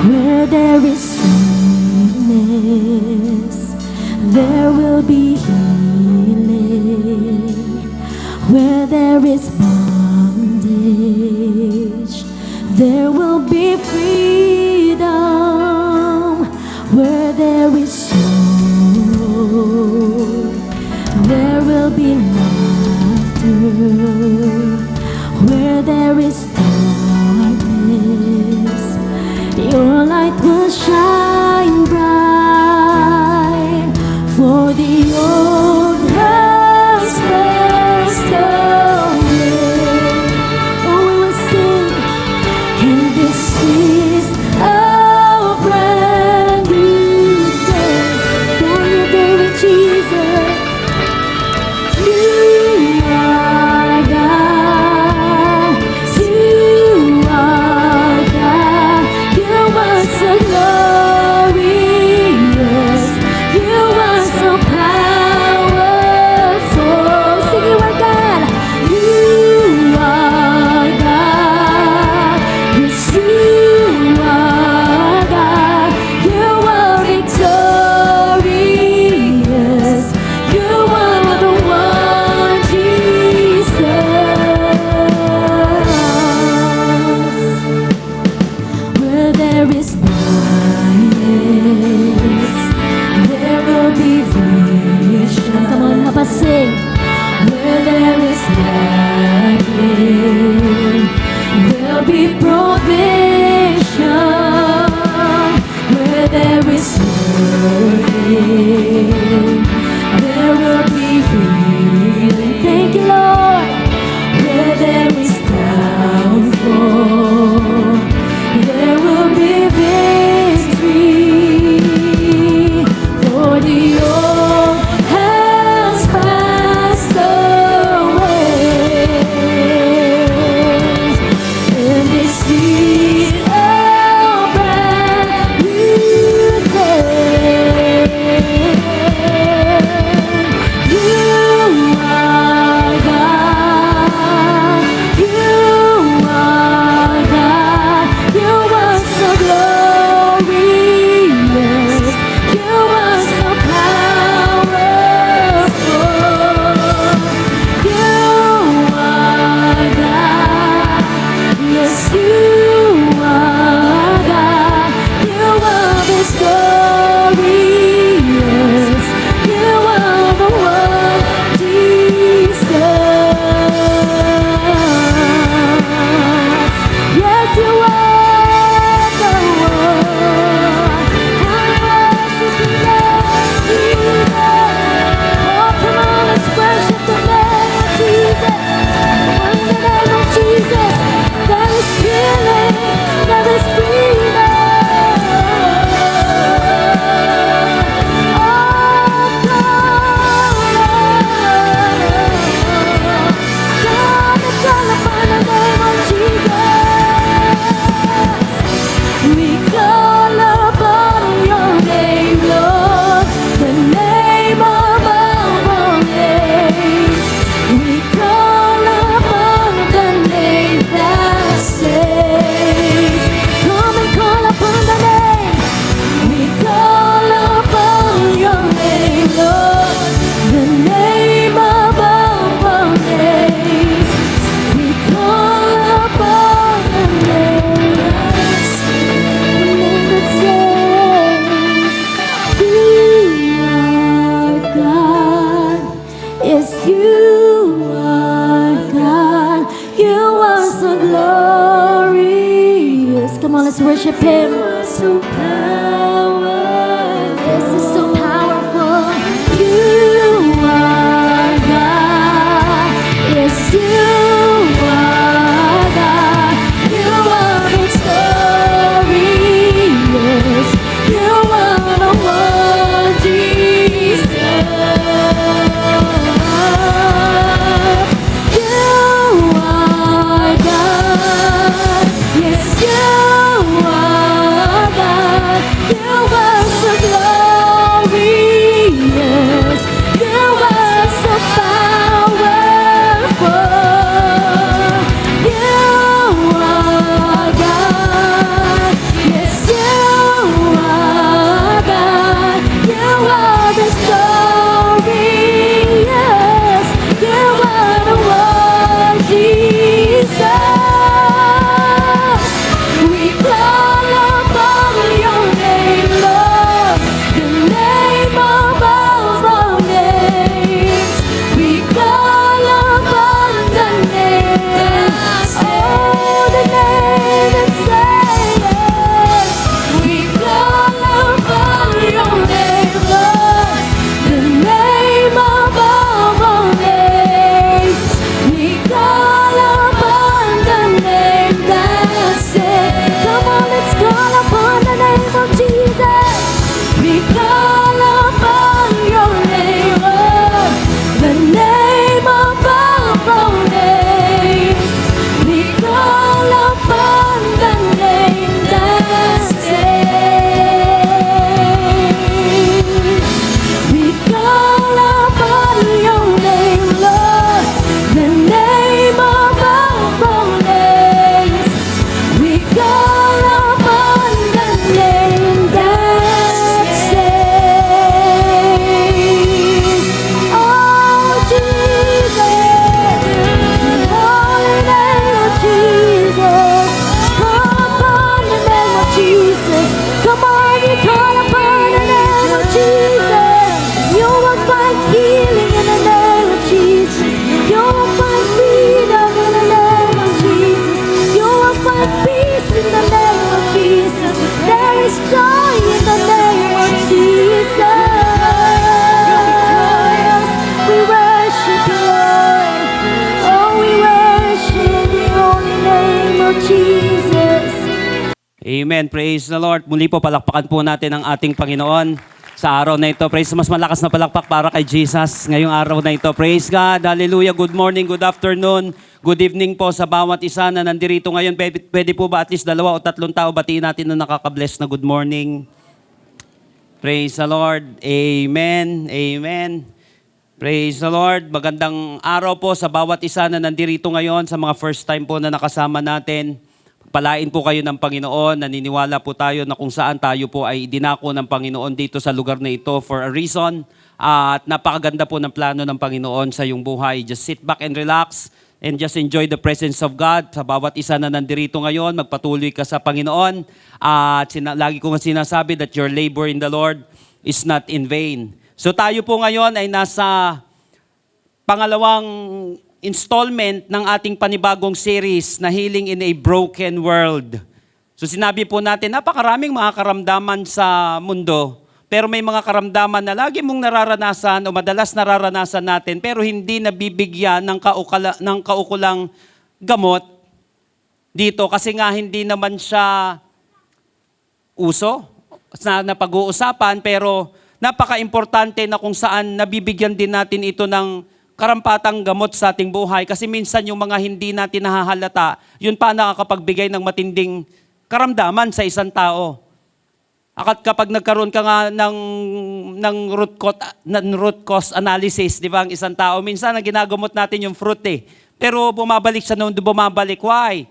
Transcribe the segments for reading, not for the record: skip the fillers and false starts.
Where there is sickness, there will be healing. Where there is bondage, there will be freedom. Where there is sorrow, there will be laughter. Where there is darkness, your light will shine bright. For the old has passed away. Oh, we will sing, and this is a brand new day. Brand new day with Jesus. You are God. You are God. You are so glorious. You are so powerful. Sing, you are God. You are God. Yes, you are God. You are victorious. You are the one, Jesus. Where there is blindness, there will be vision. Come on, help us sing. Where there is lacking, there'll be provision. Where there is hurting, there will be healing. Thank you, Lord. Where there is downfall, there will be victory. For the old has passed away, and this is a brand new day. You are God. You are God. You are so glorious. You are so powerful. You are God. Yes, you are God. You are victorious. You are the one, Jesus. Yes, you are the one. I worship you, Lord Jesus. Oh, come on, let's worship the name of Jesus. In the name of Jesus, there is healing, there is freedom. Oh, God, we call upon the name of Jesus. We call upon your name, Lord, the name above all names. We call upon the name that saves. Come and call upon the name. We call upon your name, Lord, the name above all names. We call upon the name that saves. You are God. Yes, you are God. You are so glorious. Come on, let's worship Him. So powerful. This is so powerful. You are God. Yes, you are God. You are victorious. You are the one, Jesus. You are God. Yes, you are God. You Amen. Praise the Lord. Muli po palakpakan po natin ang ating Panginoon sa araw na ito. Praise, mas malakas na palakpak para kay Jesus ngayong araw na ito. Praise God. Hallelujah. Good morning, good afternoon, good evening po sa bawat isa na nandirito ngayon. Pwede po ba at least 2 o 3 tao batiin natin na nakaka-bless na good morning? Praise the Lord. Amen. Amen. Praise the Lord. Magandang araw po sa bawat isa na nandirito ngayon, sa mga first time po na nakasama natin. Palain po kayo ng Panginoon. Naniniwala po tayo na kung saan tayo po ay dinako ng Panginoon dito sa lugar na ito for a reason. At napakaganda po ng plano ng Panginoon sa iyong buhay. Just sit back and relax and just enjoy the presence of God. Sa bawat isa na nandirito ngayon, magpatuloy ka sa Panginoon. At lagi ko nga sinasabi that your labor in the Lord is not in vain. So tayo po ngayon ay nasa pangalawang installment ng ating panibagong series na Healing in a Broken World. So sinabi po natin, napakaraming mga karamdaman sa mundo, pero may mga karamdaman na lagi mong nararanasan o madalas nararanasan natin, pero hindi nabibigyan ng kaukulang gamot dito kasi nga hindi naman siya uso na pag-uusapan, pero napaka-importante na kung saan nabibigyan din natin ito ng karampatang gamot sa ating buhay. Kasi minsan yung mga hindi natin nahahalata, yun pa nakakapagbigay ng matinding karamdaman sa isang tao. At kapag nagkaroon ka nga ng root cause analysis, di ba, ang isang tao, minsan ang ginagamot natin yung fruit eh. Pero bumabalik siya noon, bumabalik. Why?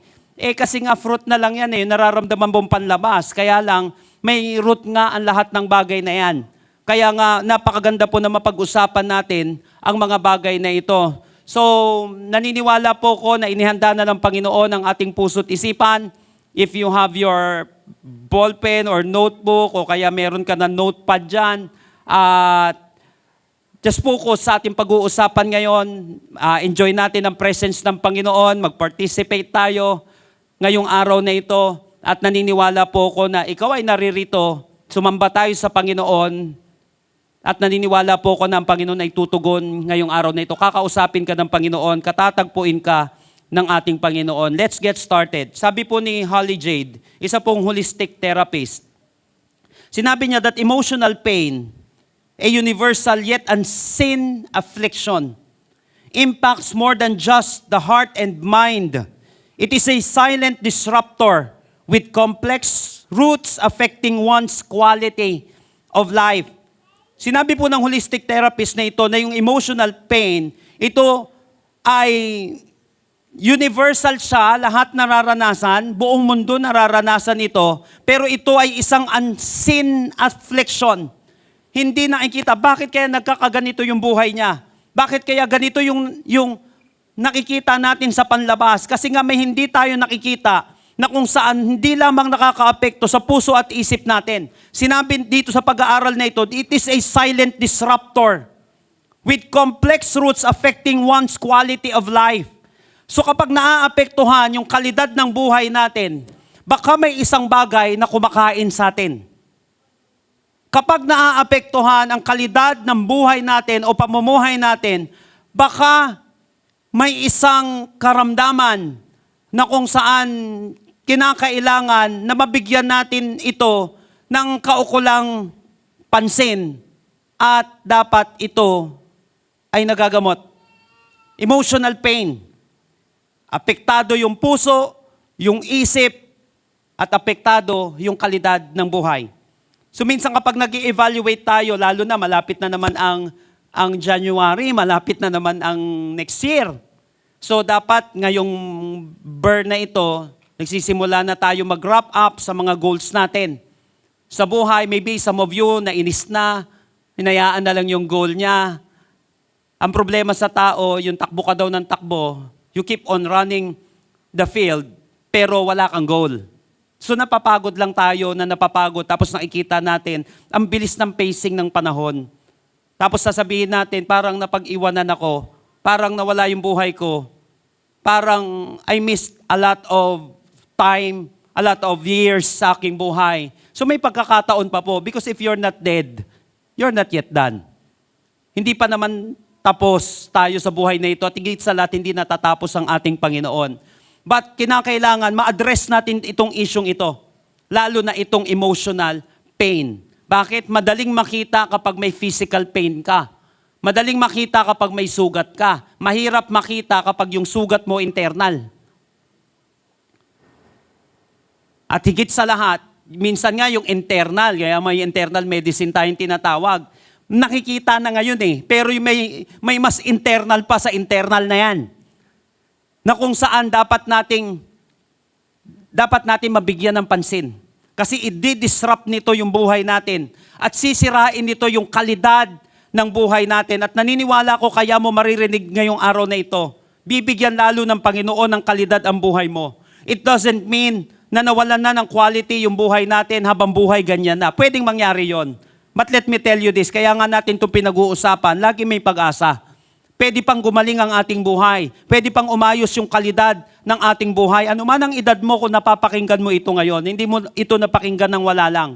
Kasi nga fruit na lang yan eh, nararamdaman mong panlabas. Kaya lang, may root nga ang lahat ng bagay na yan. Kaya nga, napakaganda po na mapag-usapan natin ang mga bagay na ito. So, naniniwala po ko na inihanda na ng Panginoon ang ating puso't isipan. If you have your ballpen or notebook o kaya meron ka na notepad dyan, just focus sa ating pag-uusapan ngayon. Enjoy natin ang presence ng Panginoon. Mag-participate tayo ngayong araw na ito. At naniniwala po ko na ikaw ay naririto. Sumamba tayo sa Panginoon. At naniniwala po ko na ang Panginoon ay tutugon ngayong araw na ito. Kakausapin ka ng Panginoon, katatagpuin ka ng ating Panginoon. Let's get started. Sabi po ni Holly Jade, isa pong holistic therapist, sinabi niya that emotional pain, a universal yet unseen affliction, impacts more than just the heart and mind. It is a silent disruptor with complex roots affecting one's quality of life. Sinabi po ng holistic therapist na ito na yung emotional pain, ito ay universal siya, lahat nararanasan, buong mundo nararanasan ito, pero ito ay isang unseen affliction. Hindi nakikita. Bakit kaya nagkakaganito yung buhay niya? Bakit kaya ganito yung nakikita natin sa panlabas? Kasi nga may hindi tayo nakikita na kung saan hindi lamang nakakaapekto sa puso at isip natin. Sinabi dito sa pag-aaral na ito, it is a silent disruptor with complex roots affecting one's quality of life. So kapag naaapektuhan yung kalidad ng buhay natin, baka may isang bagay na kumakain sa atin. Kapag naaapektuhan ang kalidad ng buhay natin o pamumuhay natin, baka may isang karamdaman na kung saan kinakailangan na mabigyan natin ito ng kaukulang pansin at dapat ito ay nagagamot. Emotional pain. Apektado yung puso, yung isip, at apektado yung kalidad ng buhay. So minsan kapag nag-i-evaluate tayo, lalo na malapit na naman ang January, malapit na naman ang next year. So dapat ngayong burn na ito, nagsisimula na tayo mag-wrap up sa mga goals natin. Sa buhay, maybe some of you nainis na, hinayaan na lang yung goal niya. Ang problema sa tao, yung takbo ka daw ng takbo, you keep on running the field, pero wala kang goal. So napapagod lang tayo na napapagod, tapos nakikita natin, ang bilis ng pacing ng panahon. Tapos sasabihin natin, parang napag-iwanan ako, parang nawala yung buhay ko, parang I missed a lot of time, a lot of years sa aking buhay. So may pagkakataon pa po, because if you're not dead, you're not yet done. Hindi pa naman tapos tayo sa buhay na ito at higit sa lahat hindi natatapos ang ating Panginoon. But kinakailangan ma-address natin itong isyong ito. lalo na itong emotional pain. Bakit? Madaling makita kapag may physical pain ka. Madaling makita kapag may sugat ka. Mahirap makita kapag yung sugat mo internal. At higit sa lahat, minsan nga yung internal, kaya may internal medicine tayong tinatawag. Nakikita na ngayon pero may mas internal pa sa internal na yan. Na kung saan dapat nating mabigyan ng pansin. Kasi i-disrupt nito yung buhay natin. At sisirain nito yung kalidad ng buhay natin. At naniniwala ko kaya mo maririnig ngayong araw na ito. Bibigyan lalo ng Panginoon ng kalidad ang buhay mo. It doesn't mean na nawalan na ng quality yung buhay natin habang buhay ganyan na. Pwedeng mangyari yon. But let me tell you this, kaya nga natin itong pinag-uusapan, lagi may pag-asa. Pwede pang gumaling ang ating buhay. Pwede pang umayos yung kalidad ng ating buhay. Ano man ang edad mo kung napapakinggan mo ito ngayon, hindi mo ito napakinggan ng wala lang.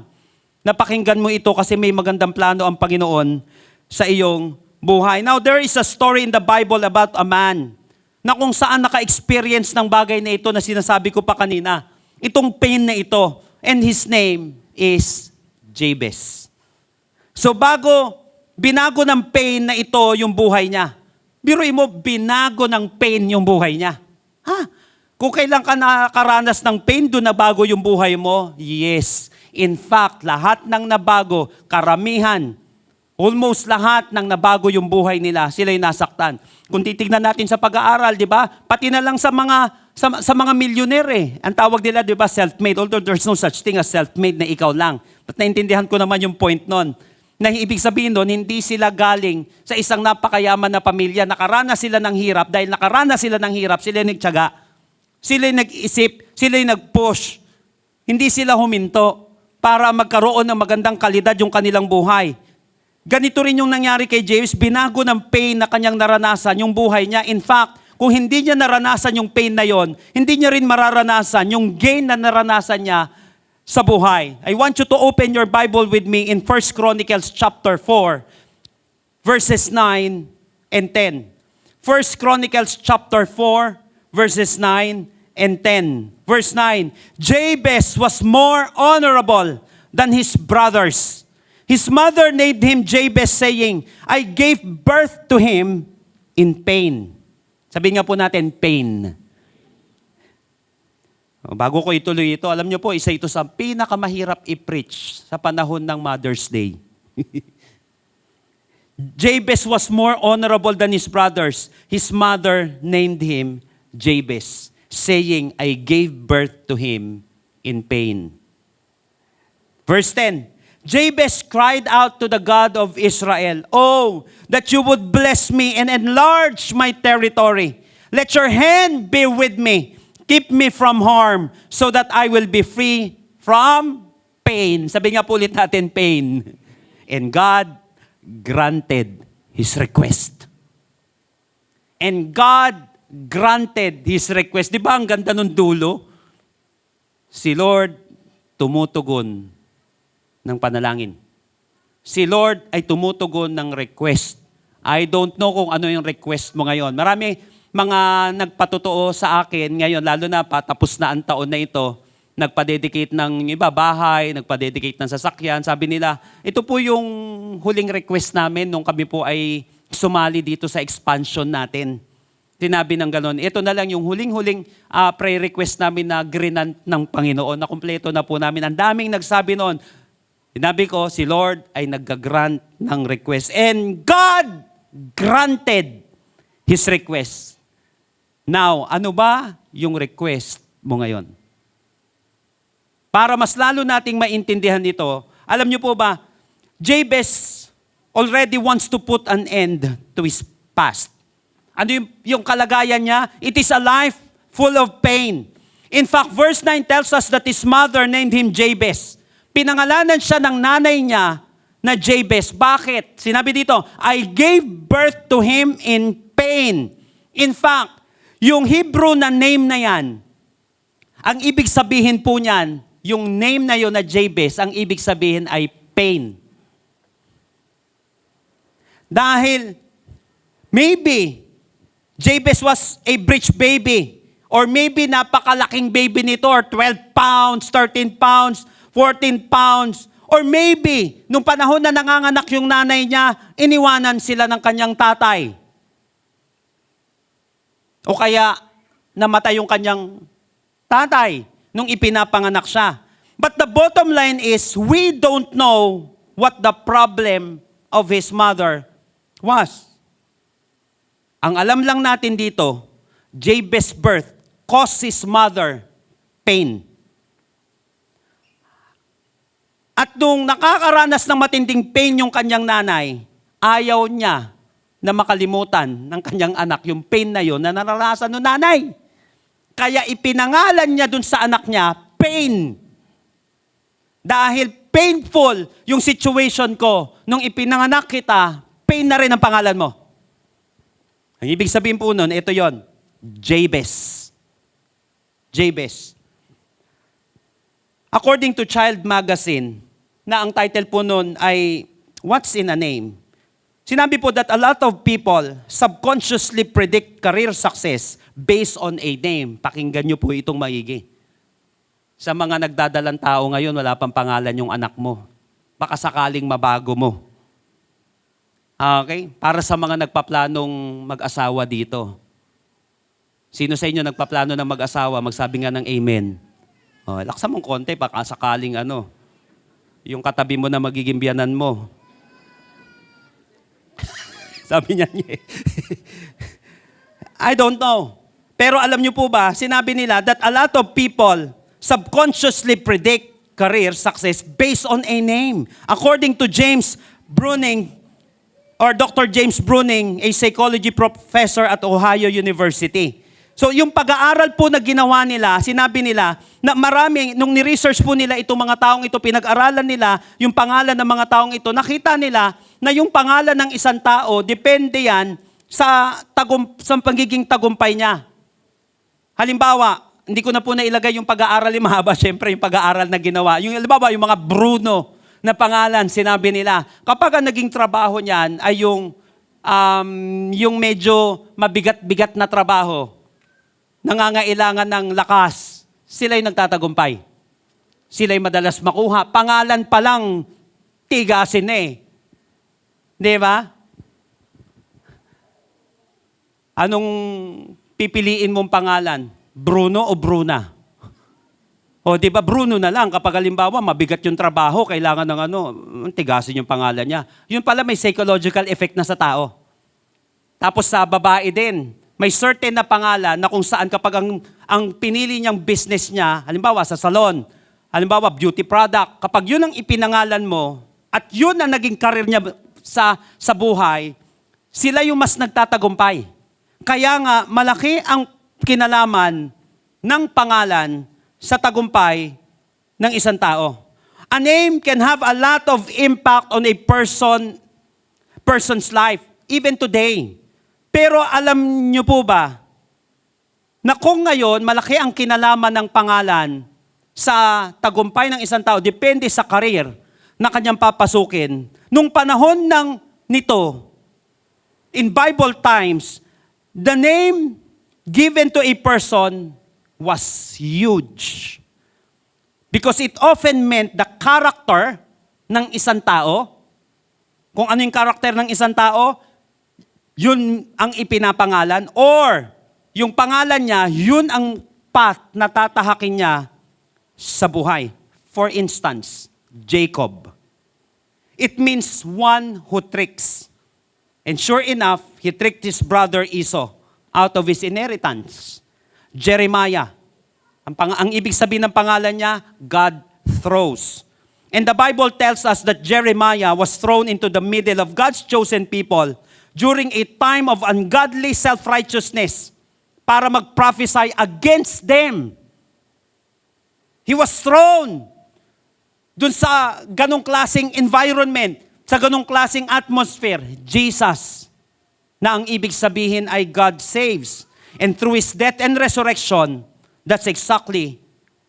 Napakinggan mo ito kasi may magandang plano ang Panginoon sa iyong buhay. Now, there is a story in the Bible about a man na kung saan naka-experience ng bagay na ito na sinasabi ko pa kanina. Itong pain na ito. And his name is Jabez. So binago ng pain na ito yung buhay niya. Biruin mo, binago ng pain yung buhay niya. Kung kailan ka nakaranas ng pain, doon nabago yung buhay mo? Yes. In fact, lahat ng nabago, karamihan, almost lahat ng nabago yung buhay nila, sila'y nasaktan. Kung titignan natin sa pag-aaral, di ba? Pati na lang sa mga millionaire Ang tawag nila, di ba, self-made. Although there's no such thing as self-made na ikaw lang. But naintindihan ko naman yung point nun. Na ibig sabihin nun, hindi sila galing sa isang napakayaman na pamilya. Nakaranas sila ng hirap. Dahil nakaranas sila ng hirap, sila nagtiyaga. Sila nag-isip, sila nag-push. Hindi sila huminto para magkaroon ng magandang kalidad yung kanilang buhay. Ganito rin yung nangyari kay James, binago ng pain na kanyang naranasan yung buhay niya. In fact, kung hindi niya naranasan yung pain na yon, hindi niya rin mararanasan yung gain na naranasan niya sa buhay. I want you to open your Bible with me in 1 Chronicles chapter 4, verses 9 and 10. 1 Chronicles chapter 4, verses 9 and 10. Verse 9, Jabez was more honorable than his brothers. His mother named him Jabez, saying, I gave birth to him in pain. Sabihin nga po natin, pain. Bago ko ituloy ito, alam niyo po, isa ito sa pinakamahirap i-preach sa panahon ng Mother's Day. Jabez was more honorable than his brothers. His mother named him Jabez, saying, I gave birth to him in pain. Verse 10, Jabez cried out to the God of Israel, Oh, that you would bless me and enlarge my territory. Let your hand be with me. Keep me from harm so that I will be free from pain. Sabi nga po ulit natin, pain. And God granted his request. And God granted his request. Di ba ang ganda nung dulo? Si Lord tumutugon ng panalangin. Si Lord ay tumutugon ng request. I don't know kung ano yung request mo ngayon. Marami mga nagpatotoo sa akin ngayon, lalo na patapos na ang taon na ito, nagpa-dedicate ng iba bahay, nagpa-dedicate ng sasakyan. Sabi nila, ito po yung huling request namin nung kami po ay sumali dito sa expansion natin. Tinabi ng ganon, ito na lang yung huling-huling prayer request namin na grinant ng Panginoon, na kumpleto na po namin. Ang daming nagsabi noon. Sinabi ko, si Lord ay nag-grant ng request. And God granted his request. Now, ano ba yung request mo ngayon? Para mas lalo nating maintindihan ito, alam niyo po ba, Jabez already wants to put an end to his past. Ano yung kalagayan niya? It is a life full of pain. In fact, verse 9 tells us that his mother named him Jabez. Pinangalanan siya ng nanay niya na Jabez. Bakit? Sinabi dito, I gave birth to him in pain. In fact, yung Hebrew na name na yan, ang ibig sabihin po niyan, yung name na yon na Jabez, ang ibig sabihin ay pain. Dahil, maybe, Jabez was a breech baby. Or maybe napakalaking baby nito, or 12 pounds, 13 pounds, 14 pounds. Or maybe, nung panahon na nanganganak yung nanay niya, iniwanan sila ng kanyang tatay. O kaya, namatay yung kanyang tatay nung ipinapanganak siya. But the bottom line is, we don't know what the problem of his mother was. Ang alam lang natin dito, Jabez's birth caused his mother pain. At nung nakakaranas ng matinding pain yung kanyang nanay, ayaw niya na makalimutan ng kanyang anak yung pain na yun na naranasan ng nanay. Kaya ipinangalan niya dun sa anak niya, pain. Dahil painful yung situation ko, nung ipinanganak kita, pain na rin ang pangalan mo. Ang ibig sabihin po nun, ito yon, Jabez. Jabez. According to Child Magazine, na ang title po nun ay What's in a Name? Sinabi po that a lot of people subconsciously predict career success based on a name. Pakinggan niyo po itong maigi. Sa mga nagdadalang tao ngayon, wala pang pangalan yung anak mo. Baka sakaling mabago mo. Okay? Para sa mga nagpaplanong mag-asawa dito. Sino sa inyo nagpaplano ng mag-asawa? Magsabi nga ng amen. Oh, laksan mong konti, baka sakaling yung katabi mo na magiging biyanan mo. Sabi niya I don't know. Pero alam niyo po ba, sinabi nila that a lot of people subconsciously predict career success based on a name. According to James Bruning, or Dr. James Bruning, a psychology professor at Ohio University. So yung pag-aaral po na ginawa nila, sinabi nila na maraming, nung ni-research po nila itong mga taong ito, pinag-aralan nila yung pangalan ng mga taong ito, nakita nila na yung pangalan ng isang tao, depende yan sa pagiging tagumpay niya. Halimbawa, hindi ko na po nailagay yung pag-aaral yung mahaba, syempre yung pag-aaral na ginawa. Yung halimbawa, yung mga Bruno na pangalan, sinabi nila, kapag ang naging trabaho niyan ay yung medyo mabigat-bigat na trabaho, nangangailangan ng lakas, sila'y nagtatagumpay. Sila'y madalas makuha. Pangalan pa lang, tigasin eh. Di ba? Anong pipiliin mong pangalan? Bruno o Bruna? O di ba Bruno na lang kapag halimbawa mabigat yung trabaho, kailangan ng tigasin yung pangalan niya. Yun pala may psychological effect na sa tao. Tapos sa babae din, may certain na pangalan na kung saan kapag ang pinili niyang business niya, halimbawa sa salon, halimbawa beauty product, kapag yun ang ipinangalan mo at yun ang naging career niya sa buhay, sila yung mas nagtatagumpay. Kaya nga, malaki ang kinalaman ng pangalan sa tagumpay ng isang tao. A name can have a lot of impact on a person's life, even today. Pero alam niyo po ba, na kung ngayon, malaki ang kinalaman ng pangalan sa tagumpay ng isang tao, depende sa career na kanyang papasukin. Nung panahon nito, in Bible times, the name given to a person was huge. Because it often meant the character ng isang tao. Kung ano yung character ng isang tao, yun ang ipinapangalan. Or, yung pangalan niya, yun ang path na tatahakin niya sa buhay. For instance, Jacob. It means one who tricks. And sure enough, he tricked his brother Esau out of his inheritance. Jeremiah. Ang ibig sabihin ng pangalan niya, God throws. And the Bible tells us that Jeremiah was thrown into the middle of God's chosen people during a time of ungodly self-righteousness para mag-prophesy against them. He was thrown dun sa ganong klaseng environment, sa ganong klaseng atmosphere. Jesus, na ang ibig sabihin ay God saves. And through His death and resurrection, that's exactly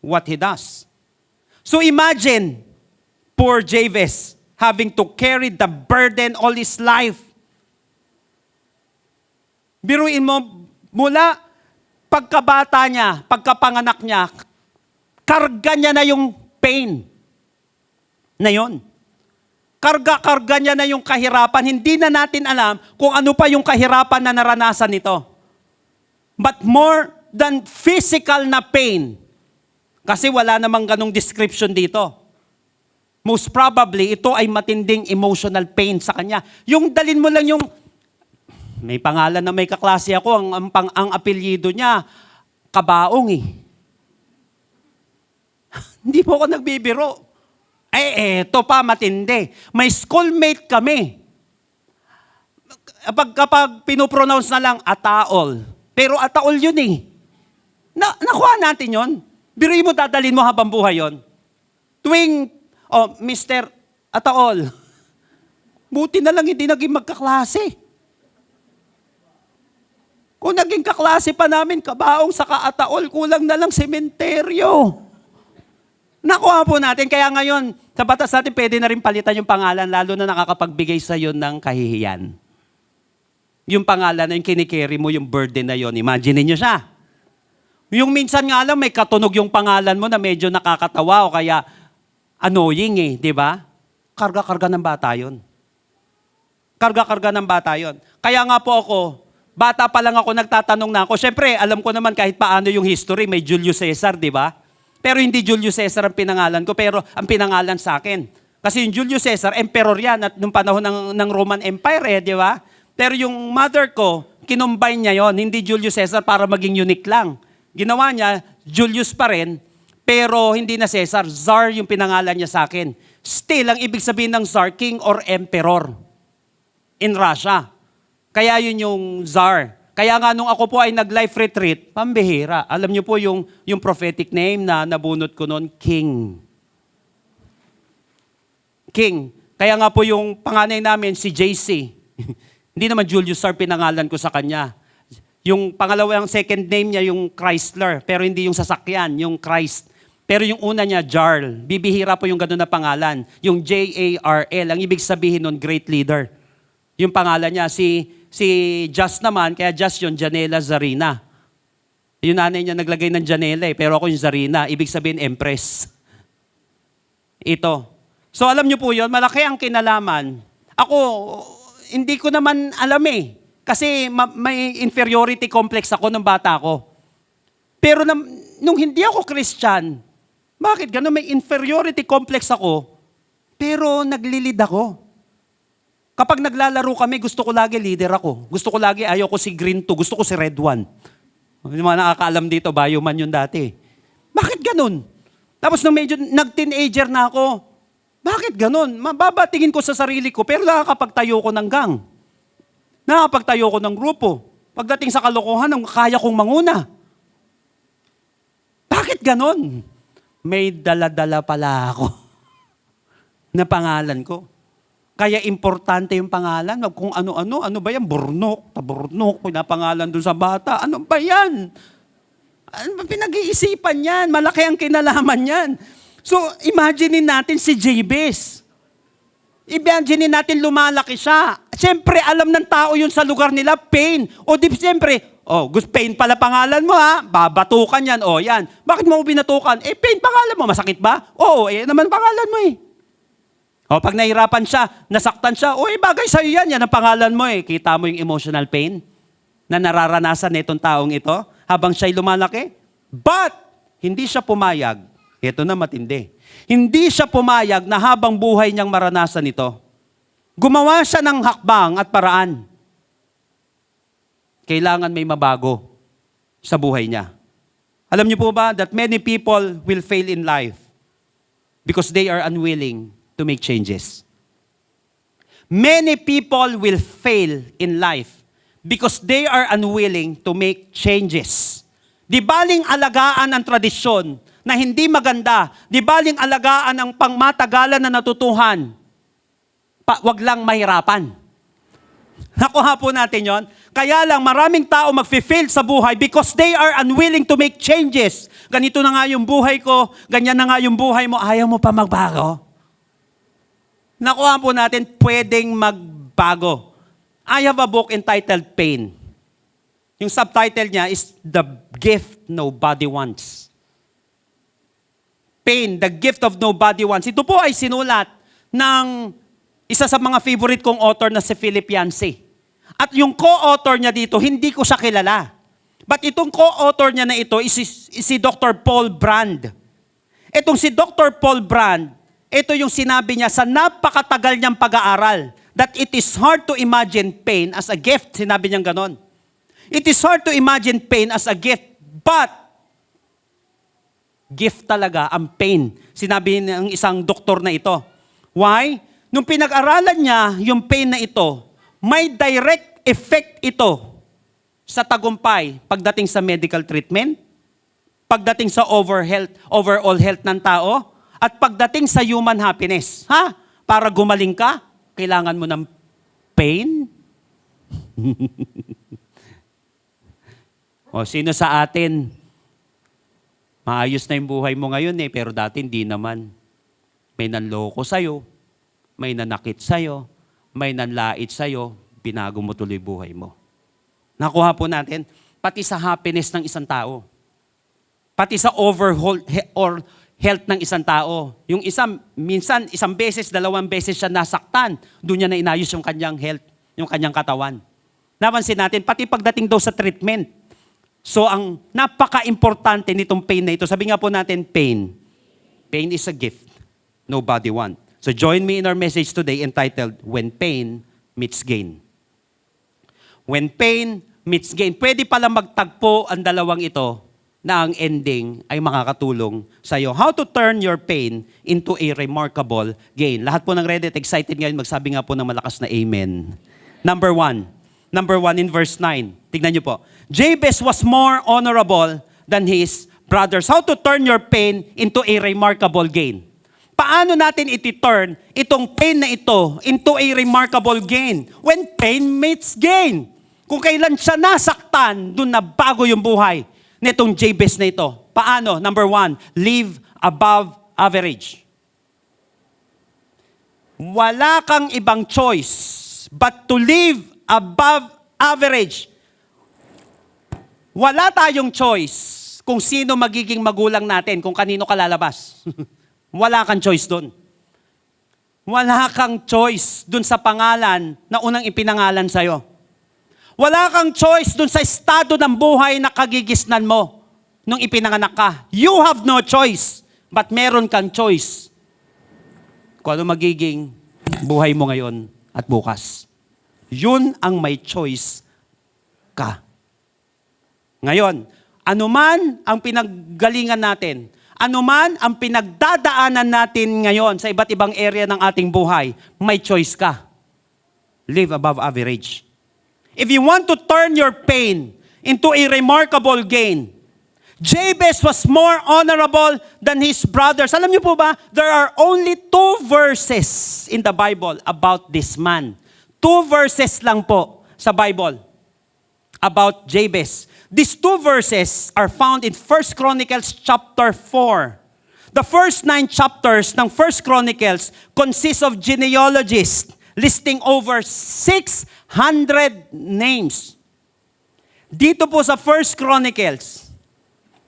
what He does. So imagine, poor Jabez having to carry the burden all his life. Biruin mo, mula pagkabata niya, pagkapanganak niya, karga niya na yung pain na yon. Karga-karga niya na yung kahirapan. Hindi na natin alam kung ano pa yung kahirapan na naranasan nito. But more than physical na pain, kasi wala namang ganong description dito. Most probably, ito ay matinding emotional pain sa kanya. Yung dalin mo lang yung, may pangalan na may kaklase ako, ang apelyido niya, Kabaong eh. Hindi po ako nagbibiro. Eto pa, matindi. May schoolmate kami. Kapag pinopronounce na lang, Ataol. Pero Ataol yun eh. Nakuha natin yun. Biruin mo, dadalhin mo habang buhay yun. Tuwing, Mr. Ataol, buti na lang hindi naging magkaklase. Kung naging kaklase pa namin, Kabaong sa Ataol, kulang na lang sementeryo. Nakuha po natin. Kaya ngayon, sa batas natin, pwede na rin palitan yung pangalan, lalo na nakakapagbigay sa iyo ng kahihiyan. Yung pangalan na yung kinikerry mo, yung burden na yon. Imagine niyo siya. Yung minsan nga lang, may katunog yung pangalan mo na medyo nakakatawa o kaya annoying eh, di ba? Karga-karga ng bata yon. Karga-karga ng bata yon. Kaya nga po ako, bata pa lang ako, nagtatanong na ako. Siyempre, alam ko naman kahit paano yung history, may Julius Caesar, di ba? Pero hindi Julius Caesar ang pinangalan ko, pero ang pinangalan sa akin. Kasi yung Julius Caesar, emperor yan at nung panahon ng Roman Empire, di ba? Pero yung mother ko, kinumbine niya yon, hindi Julius Caesar para maging unique lang. Ginawa niya, Julius pa rin, pero hindi na Caesar. Tsar yung pinangalan niya sa akin. Still, ang ibig sabihin ng Tsar, king or emperor in Russia. Kaya yun yung Tsar. Kaya nga nung ako po ay nag-life retreat, pambihira. Alam niyo po yung prophetic name na nabunot ko noon, King. King. Kaya nga po yung panganay namin, si JC. Hindi naman Julius Tsar pinangalan ko sa kanya. Yung pangalawang second name niya, yung Chrysler. Pero hindi yung sasakyan, yung Christ. Pero yung una niya, Jarl. Bibihira po yung gano'n na pangalan. Yung J-A-R-L. Ang ibig sabihin nun, great leader. Yung pangalan niya, si Just naman, kaya Just yun, Janela Zarina. Yung nanay niya naglagay ng Janela pero ako yung Zarina. Ibig sabihin, Empress. Ito. So alam niyo po yun, malaki ang kinalaman. Ako, hindi ko naman alam eh. Kasi may inferiority complex ako nung bata ko. Pero nung hindi ako Christian, bakit gano'n? May inferiority complex ako, pero naglilid ako. Kapag naglalaro kami, gusto ko lagi leader ako. Gusto ko lagi, ayaw ko si Green 2, gusto ko si Red 1. Yung mga nakakaalam dito, bioman yun dati. Bakit ganun? Tapos nung medyo nag-teenager na ako, bakit ganun? Mababatingin ko sa sarili ko, pero nakakapagtayo ko ng gang. Nakakapagtayo ko ng grupo. Pagdating sa kalokohan, kaya kong manguna. Bakit ganun? May dala-dala pala ako na pangalan ko. Kaya importante yung pangalan. Kung ano-ano, ano ba yan? Burnok, taburnok, pinapangalan dun sa bata. Ano ba yan? Ano ba pinag-iisipan yan? Malaki ang kinalaman yan. So, imaginein natin si Jabez. Imaginein natin lumalaki siya. Siyempre, alam ng tao yun sa lugar nila, pain. O di siyempre, pain pala pangalan mo ha, babatukan yan, yan. Bakit mo binatukan? Pain pangalan mo, masakit ba? Oo, naman pangalan mo eh. Pag nahirapan siya, nasaktan siya, bagay sa'yo yan ang pangalan mo eh. Kita mo yung emotional pain na nararanasan nitong taong ito habang siya'y lumalaki. But, hindi siya pumayag. Ito na matindi. Hindi siya pumayag na habang buhay niyang maranasan ito. Gumawa siya ng hakbang at paraan. Kailangan may mabago sa buhay niya. Alam niyo po ba that many people will fail in life because they are unwilling to make changes. Many people will fail in life because they are unwilling to make changes. Di baling alagaan ang tradisyon na hindi maganda, di baling alagaan ang pangmatagalan na natutuhan, wag lang mahirapan. Nakuha po natin yon. Kaya lang maraming tao mag-fail sa buhay because they are unwilling to make changes. Ganito na nga yung buhay ko, ganyan na nga yung buhay mo, ayaw mo pa magbago. Nakuha po natin, pwedeng magbago. I have a book entitled Pain. Yung subtitle niya is The Gift Nobody Wants. Pain, the gift of nobody wants. Ito po ay sinulat ng isa sa mga favorite kong author na si Philip Yancey. At yung co-author niya dito, hindi ko siya kilala. But itong co-author niya na ito is si Dr. Paul Brand. Itong si Dr. Paul Brand, ito yung sinabi niya sa napakatagal niyang pag-aaral that it is hard to imagine pain as a gift. Sinabi niyang ganon. It is hard to imagine pain as a gift, but gift talaga ang pain. Sinabi ng isang doktor na ito. Why? Nung pinag-aralan niya yung pain na ito, may direct effect ito sa tagumpay pagdating sa medical treatment, pagdating sa overall health ng tao, at pagdating sa human happiness. Ha? Para gumaling ka, kailangan mo ng pain? O sino sa atin, maayos na yung buhay mo ngayon pero dati hindi naman. May nanloko sa'yo, may nanakit sa'yo, may nanlait sa'yo, binago mo tuloy buhay mo. Nakuha po natin, pati sa happiness ng isang tao. Pati sa overall or health ng isang tao. Yung isa, minsan, isang beses, dalawang beses siya nasaktan, doon niya na inayos yung kanyang health, yung kanyang katawan. Napansin natin, pati pagdating daw sa treatment. So, ang napaka-importante nitong pain na ito, sabi nga po natin, pain. Pain is a gift nobody want. So, join me in our message today entitled, When Pain Meets Gain. When pain meets gain. Pwede pala magtagpo ang dalawang ito na ang ending ay makakatulong sa iyo. How to turn your pain into a remarkable gain. Lahat po ng Reddit excited ngayon, magsabi nga po ng malakas na amen. Number one in verse 9. Tignan niyo po. Jabez was more honorable than his brothers. How to turn your pain into a remarkable gain. Paano natin iti-turn itong pain na ito into a remarkable gain? When pain meets gain. Kung kailan siya nasaktan, doon na bago yung buhay nitong Jabez na ito. Paano? Number 1, live above average. Wala kang ibang choice but to live above average. Wala tayong choice kung sino magiging magulang natin, kung kanino ka lalabas. Wala kang choice doon. Wala kang choice doon sa pangalan na unang ipinangalan sa'yo. Wala kang choice doon sa estado ng buhay na kagigisnan mo nung ipinanganak ka. You have no choice, but meron kang choice kung ano magiging buhay mo ngayon at bukas. Yun ang may choice ka. Ngayon, anuman ang pinaggalingan natin, anuman ang pinagdadaanan natin ngayon sa iba't ibang area ng ating buhay, may choice ka. Live above average. If you want to turn your pain into a remarkable gain, Jabez was more honorable than his brothers. Alam niyo po ba, there are only 2 verses in the Bible about this man. 2 verses lang po sa Bible about Jabez. These 2 verses are found in 1 Chronicles chapter 4. The first 9 chapters ng 1 Chronicles consist of genealogies listing over 600 names. Dito po sa 1 Chronicles,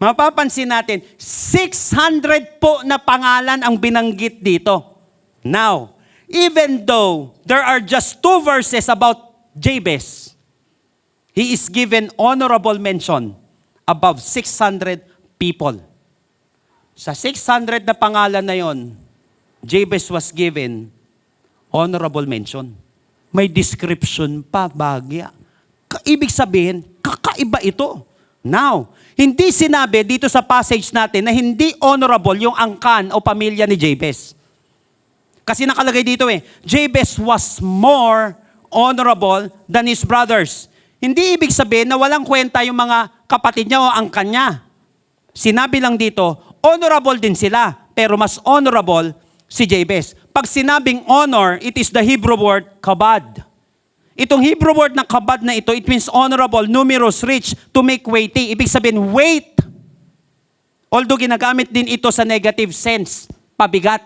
mapapansin natin, 600 po na pangalan ang binanggit dito. Now, even though there are just 2 verses about Jabez, he is given honorable mention above 600 people. Sa 600 na pangalan na yon, Jabez was given honorable mention. May description pa, bagya. Ibig sabihin, kakaiba ito. Now, hindi sinabi dito sa passage natin na hindi honorable yung angkan o pamilya ni Jabez. Kasi nakalagay dito Jabez was more honorable than his brothers. Hindi ibig sabihin na walang kwenta yung mga kapatid niya o angkan niya. Sinabi lang dito, honorable din sila, pero mas honorable si Jabez. Pag sinabing honor, it is the Hebrew word kabad. Itong Hebrew word na kabad na ito, it means honorable, numerous, rich, to make weighty. Ibig sabihin, weight. Although ginagamit din ito sa negative sense, pabigat.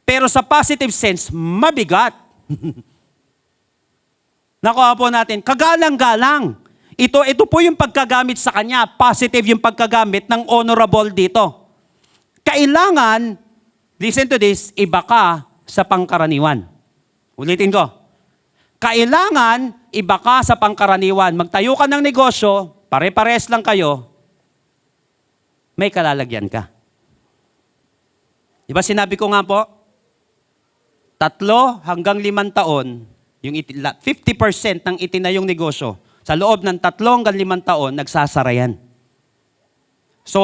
Pero sa positive sense, mabigat. Nakuha po natin, kagalang-galang. Ito po yung pagkagamit sa kanya. Positive yung pagkagamit ng honorable dito. Kailangan, listen to this, iba ka sa pangkaraniwan. Ulitin ko. Kailangan, iba ka sa pangkaraniwan. Magtayo ka ng negosyo, pare-pares lang kayo, may kalalagyan ka. Diba sinabi ko nga po, 3 hanggang 5 taon, yung 50% ng itinayong negosyo, sa loob ng 3 hanggang 5 taon, nagsasara yan. So,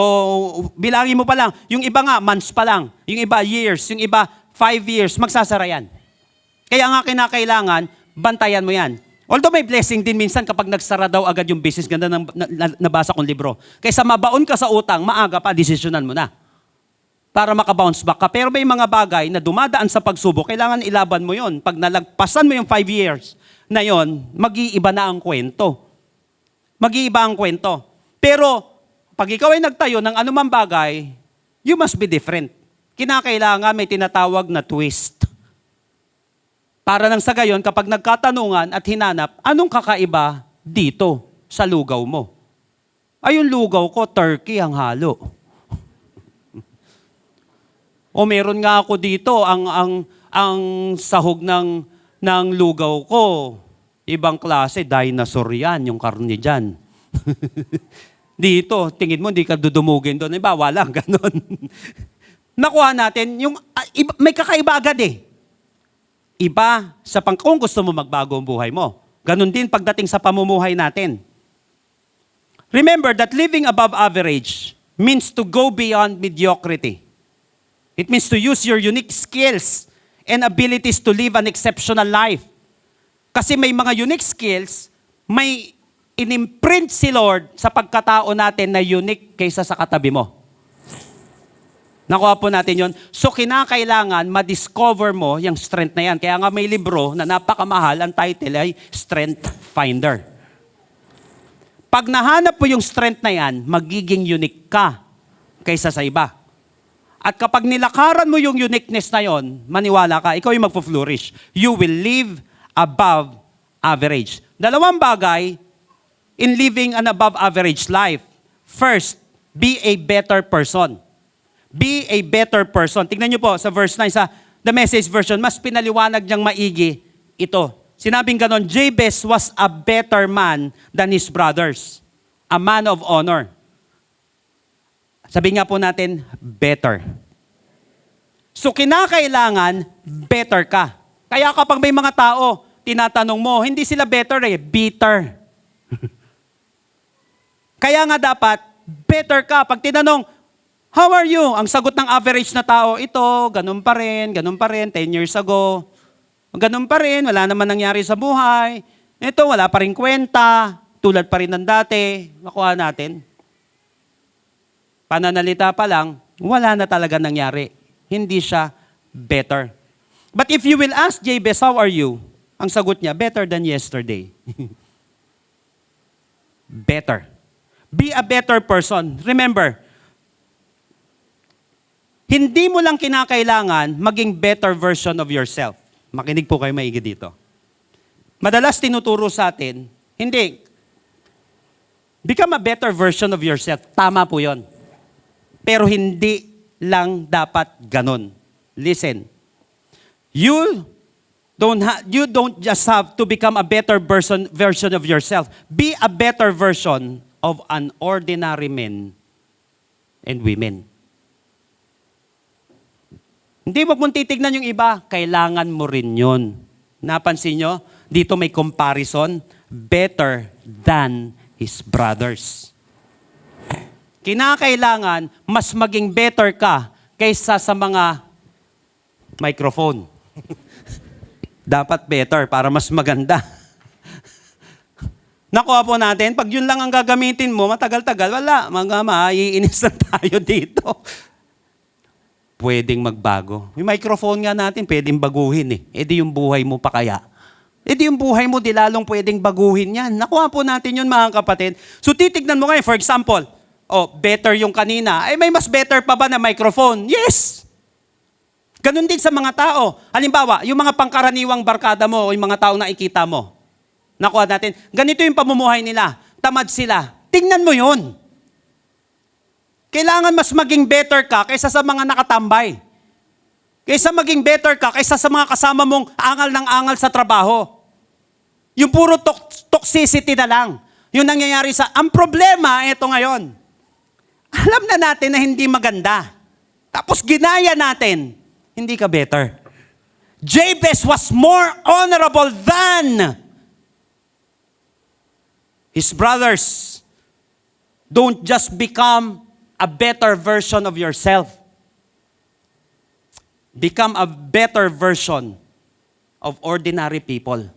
bilangin mo pa lang, yung iba nga, months pa lang, yung iba years, yung iba 5 years, magsasara yan. Kaya nga kinakailangan, bantayan mo yan. Although may blessing din minsan kapag nagsara daw agad yung business, ganda ng nabasa kong libro. Kaysa mabaon ka sa utang, maaga pa, desisyonan mo na. Para makabounce back ka. Pero may mga bagay na dumadaan sa pagsubok, kailangan ilaban mo yon. Pag nalagpasan mo yung 5 years na yon, mag-iiba na ang kwento. Mag-iiba ang kwento. Pero, pag ikaw ay nagtayo ng anumang bagay, you must be different. Kinakailangan may tinatawag na twist. Para nang sa gayon, kapag nagkatanungan at hinanap, anong kakaiba dito sa lugaw mo? Ay, yung lugaw ko, turkey ang halo. O meron nga ako dito, ang sahog ng lugaw ko, ibang klase, dinosaur yan, yung karne dyan. Dito, tingin mo, hindi ka dudumugin doon. Iba, wala, ganun. Nakuha natin, may kakaiba agad eh. Iba, kung gusto mo magbago ang buhay mo. Ganun din pagdating sa pamumuhay natin. Remember that living above average means to go beyond mediocrity. It means to use your unique skills and abilities to live an exceptional life. Kasi may mga unique skills, may inimprint si Lord sa pagkatao natin na unique kaysa sa katabi mo. Nakuha po natin yon. So kinakailangan ma-discover mo yung strength na yan. Kaya nga may libro na napakamahal, ang title ay Strength Finder. Pag nahanap mo yung strength na yan, magiging unique ka kaysa sa iba. At kapag nilakaran mo yung uniqueness na yon, maniwala ka, ikaw yung magpo-flourish. You will live above average. 2 bagay in living an above average life. First, be a better person. Be a better person. Tingnan niyo po sa verse 9 sa The Message version, mas pinaliwanag niyang maigi ito. Sinabing ganon, Jabez was a better man than his brothers. A man of honor. Sabi nga po natin, better. So kinakailangan, better ka. Kaya kapag may mga tao, tinatanong mo, hindi sila better bitter. Kaya nga dapat, better ka. Pag tinanong, how are you? Ang sagot ng average na tao, ito, ganun pa rin, 10 years ago. Ganun pa rin, wala naman nangyari sa buhay. Ito, wala pa rin kwenta, tulad pa rin ng dati. Makuha natin. Pananalita pa lang, wala na talaga nangyari. Hindi siya better. But if you will ask Jabez, how are you? Ang sagot niya, better than yesterday. Better. Be a better person. Remember, hindi mo lang kinakailangan maging better version of yourself. Makinig po kayo maigi dito. Madalas tinuturo sa atin, hindi. Become a better version of yourself. Tama po yon. Pero hindi lang dapat ganon. Listen. You don't just have to become a better version of yourself. Be a better version of an ordinary man and women. Hindi mo kung titignan yung iba, kailangan mo rin yun. Napansin nyo? Dito may comparison. Better than his brothers. Kinakailangan, mas maging better ka kaysa sa mga microphone. Dapat better para mas maganda. Nakuha po natin, pag yun lang ang gagamitin mo, matagal-tagal, wala. Maiinis na tayo dito. Pwedeng magbago. Yung microphone nga natin, pwedeng baguhin eh. Di yung buhay mo pa kaya. Di yung buhay mo, di lalong pwedeng baguhin yan. Nakuha po natin yun, mga kapatid. So titignan mo ngayon, for example, better yung kanina. May mas better pa ba na microphone? Yes! Ganun din sa mga tao. Halimbawa, yung mga pangkaraniwang barkada mo o yung mga tao na ikita mo. Nakuha natin, ganito yung pamumuhay nila. tamad sila. Tingnan mo yun. Kailangan mas maging better ka kaysa sa mga nakatambay. Kaysa maging better ka kaysa sa mga kasama mong angal ng angal sa trabaho. Yung puro toxicity na lang. Yung nangyayari ang problema, ito ngayon. Alam na natin na hindi maganda. Tapos ginaya natin, hindi ka better. Jabez was more honorable than his brothers. Don't just become a better version of yourself. Become a better version of ordinary people.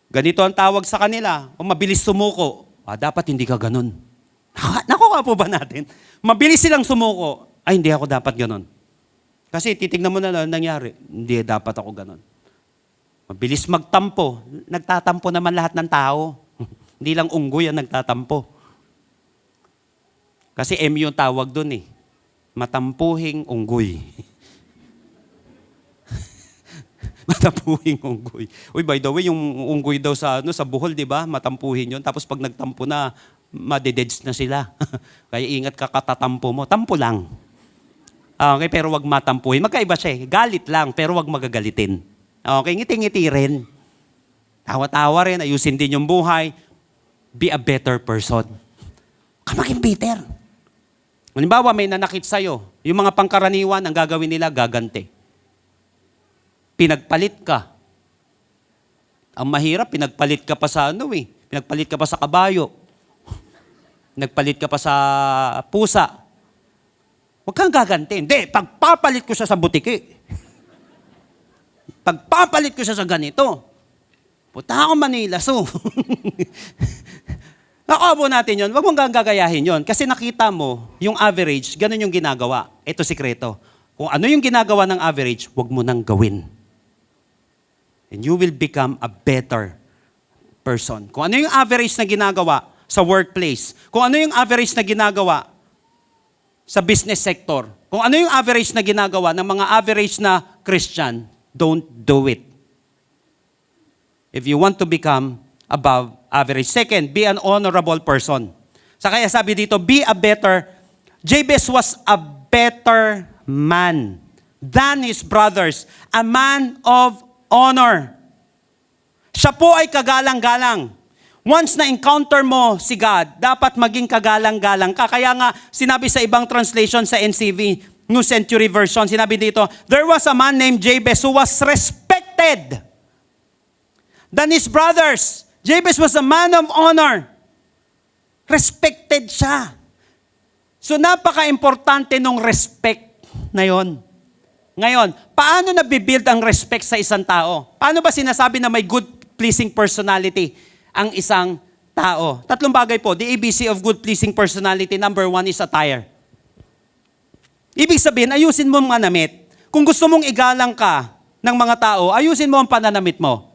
Ganito ang tawag sa kanila, o mabilis sumuko. Dapat hindi ka ganun. Nakuha po ba natin? Mabilis silang sumuko. Hindi ako dapat ganun. Kasi titignan mo na lang nangyari. Hindi dapat ako ganun. Mabilis magtampo. Nagtatampo naman lahat ng tao. Hindi lang unggoy ang nagtatampo. Kasi M yung tawag dun eh. Matampuhing unggoy. Matampuhing unggoy. Uy, by the way, yung unggoy daw sa Bohol, di ba? Matampuhin yun. Tapos pag nagtampo na, madededs na sila. Kaya ingat ka katatampo mo. Tampo lang. Okay, pero wag matampuhin. Magkaiba siya eh. Galit lang, pero wag magagalitin. Okay, ngiti-ngiti rin. Tawa-tawa rin, ayusin din yung buhay. Be a better person. Ka maging bitter. Halimbawa, may nanakit sa'yo. Yung mga pangkaraniwan, ang gagawin nila, gaganti. Pinagpalit ka. Ang mahirap, pinagpalit ka pa sa Pinagpalit ka pa sa kabayo. Pinagpalit ka pa sa pusa. Huwag kang gaganti. Hindi, pagpapalit ko siya sa butiki. Pagpapalit ko siya sa ganito. Puta ako Manila, so. Nakabo natin yun, wag mong gagayahin yun. Kasi nakita mo, yung average, ganun yung ginagawa. Ito sikreto. Kung ano yung ginagawa ng average, wag mo nang gawin. And you will become a better person. Kung ano yung average na ginagawa sa workplace, kung ano yung average na ginagawa sa business sector, kung ano yung average na ginagawa ng mga average na Christian, don't do it. If you want to become above average. Second, be an honorable person. Sa kaya sabi dito, Jabez was a better man than his brothers. A man of honor. Siya po ay kagalang-galang. Once na-encounter mo si God, dapat maging kagalang-galang ka. Kaya nga, sinabi sa ibang translation sa NCV, New Century Version, sinabi dito, there was a man named Jabez who was respected than his brothers. Jabez was a man of honor. Respected siya. So napaka-importante nung respect na yon. Ngayon, paano nabibuild ang respect sa isang tao? Paano ba sinasabi na may good, pleasing personality ang isang tao? Tatlong bagay po. The ABC of good, pleasing personality. Number 1 is attire. Ibig sabihin, ayusin mo ang manamit. Kung gusto mong igalang ka ng mga tao, ayusin mo ang pananamit mo.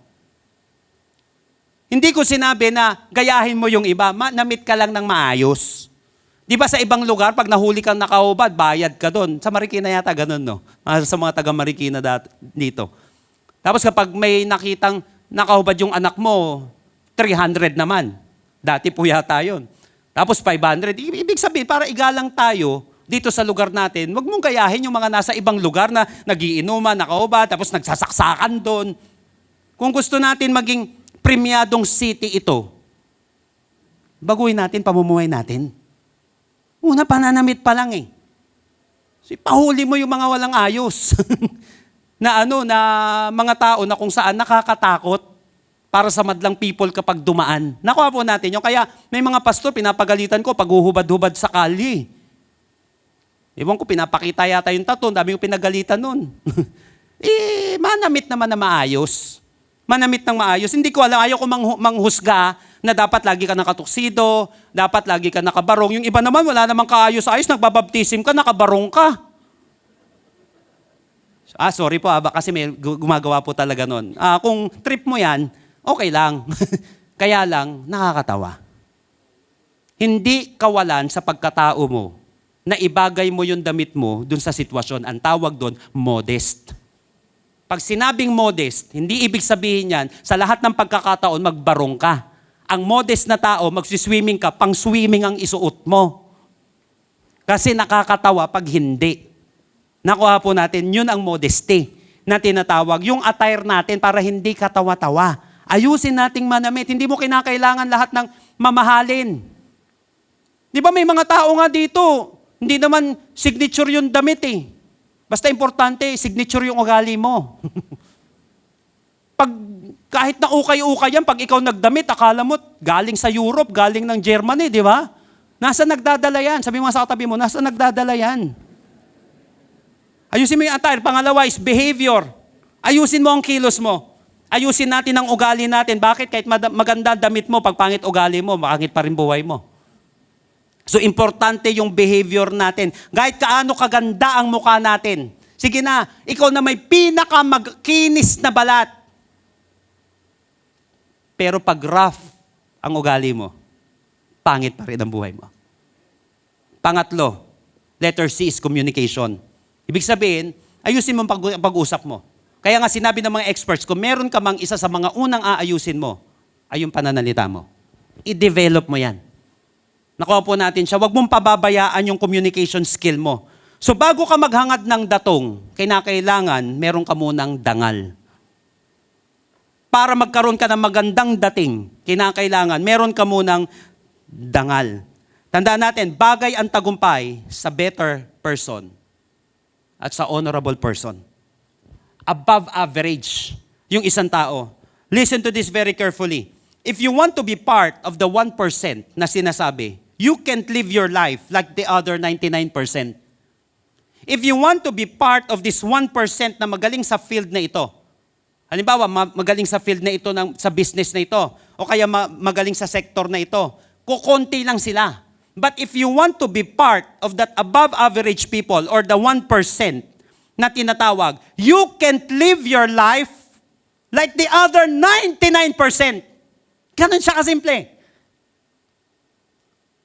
Hindi ko sinabi na gayahin mo yung iba, manamit ka lang ng maayos. Di ba sa ibang lugar, pag nahuli kang nakahubad, bayad ka doon. Sa Marikina yata, ganun, no? Sa mga taga Marikina dito. Tapos kapag may nakitang nakahubad yung anak mo, 300 naman. Dati po yata yun. Tapos 500. Ibig sabihin, para igalang tayo dito sa lugar natin, wag mong gayahin yung mga nasa ibang lugar na nagiinuman, nakahubad, tapos nagsasaksakan doon. Kung gusto natin maging premiadong city ito, baguhin natin pamumuhay natin. Una, pananamit pa lang eh. So, pahuli mo yung mga walang ayos. na mga tao na kung saan nakakatakot para sa madlang people kapag dumaan. Nakuha po natin yun. Kaya may mga pastor, pinapagalitan ko pag uhubad-hubad sa kalye. Ewan ko, pinapakita yata yung tattoo, dami yung pinagalitan nun. Manamit naman na maayos. Manamit ng maayos. Hindi ko alam, ayaw ko manghusga na dapat lagi ka nakatuksido, dapat lagi ka nakabarong. Yung iba naman, wala namang kaayos-ayos, nagbabaptisim ka, nakabarong ka. Sorry po, kasi may gumagawa po talaga nun. Kung trip mo yan, okay lang. Kaya lang, nakakatawa. Hindi kawalan sa pagkatao mo na ibagay mo yung damit mo dun sa sitwasyon. Ang tawag dun, modest. Pag sinabing modest, hindi ibig sabihin yan, sa lahat ng pagkakataon, magbarong ka. Ang modest na tao, magsiswimming ka, pang swimming ang isuot mo. Kasi nakakatawa pag hindi. Nakuha po natin, yun ang modesty na tinatawag. Yung attire natin para hindi katawa-tawa. Ayusin nating manamit. Hindi mo kinakailangan lahat ng mamahalin. Di ba may mga tao nga dito, hindi naman signature yung damit eh. Basta importante, signature yung ugali mo. Pag kahit na ukay-ukay yan, pag ikaw nagdamit, akala mo galing sa Europe, galing ng Germany, di ba? Nasa nagdadala yan? Sabi mo sa katabi mo, nasa nagdadala yan? Ayusin mo yung attire. Pangalawa is behavior. Ayusin mo ang kilos mo. Ayusin natin ang ugali natin. Bakit? Kahit maganda damit mo, pag pangit ugali mo, makangit pa rin buhay mo. So, importante yung behavior natin. Kahit kaano kaganda ang mukha natin. Sige na, ikaw na may pinakamagkinis na balat. Pero pag rough ang ugali mo, pangit pa rin ang buhay mo. Pangatlo, letter C is communication. Ibig sabihin, ayusin mo ang pag-usap mo. Kaya nga sinabi ng mga experts, kung meron ka mang isa sa mga unang aayusin mo, ay yung pananalita mo. I-develop mo yan. Nakuha po natin siya, huwag mong pababayaan yung communication skill mo. So bago ka maghangad ng datong, kinakailangan meron ka munang dangal. Para magkaroon ka ng magandang dating, kinakailangan meron ka munang dangal. Tandaan natin, bagay ang tagumpay sa better person at sa honorable person. Above average yung isang tao. Listen to this very carefully. If you want to be part of the 1% na sinasabi, you can't live your life like the other 99%. If you want to be part of this 1% na magaling sa field na ito, halimbawa, magaling sa field na ito, sa business na ito, o kaya magaling sa sector na ito, kukunti lang sila. But if you want to be part of that above average people or the 1% na tinatawag, you can't live your life like the other 99%. Ganun siya kasimple.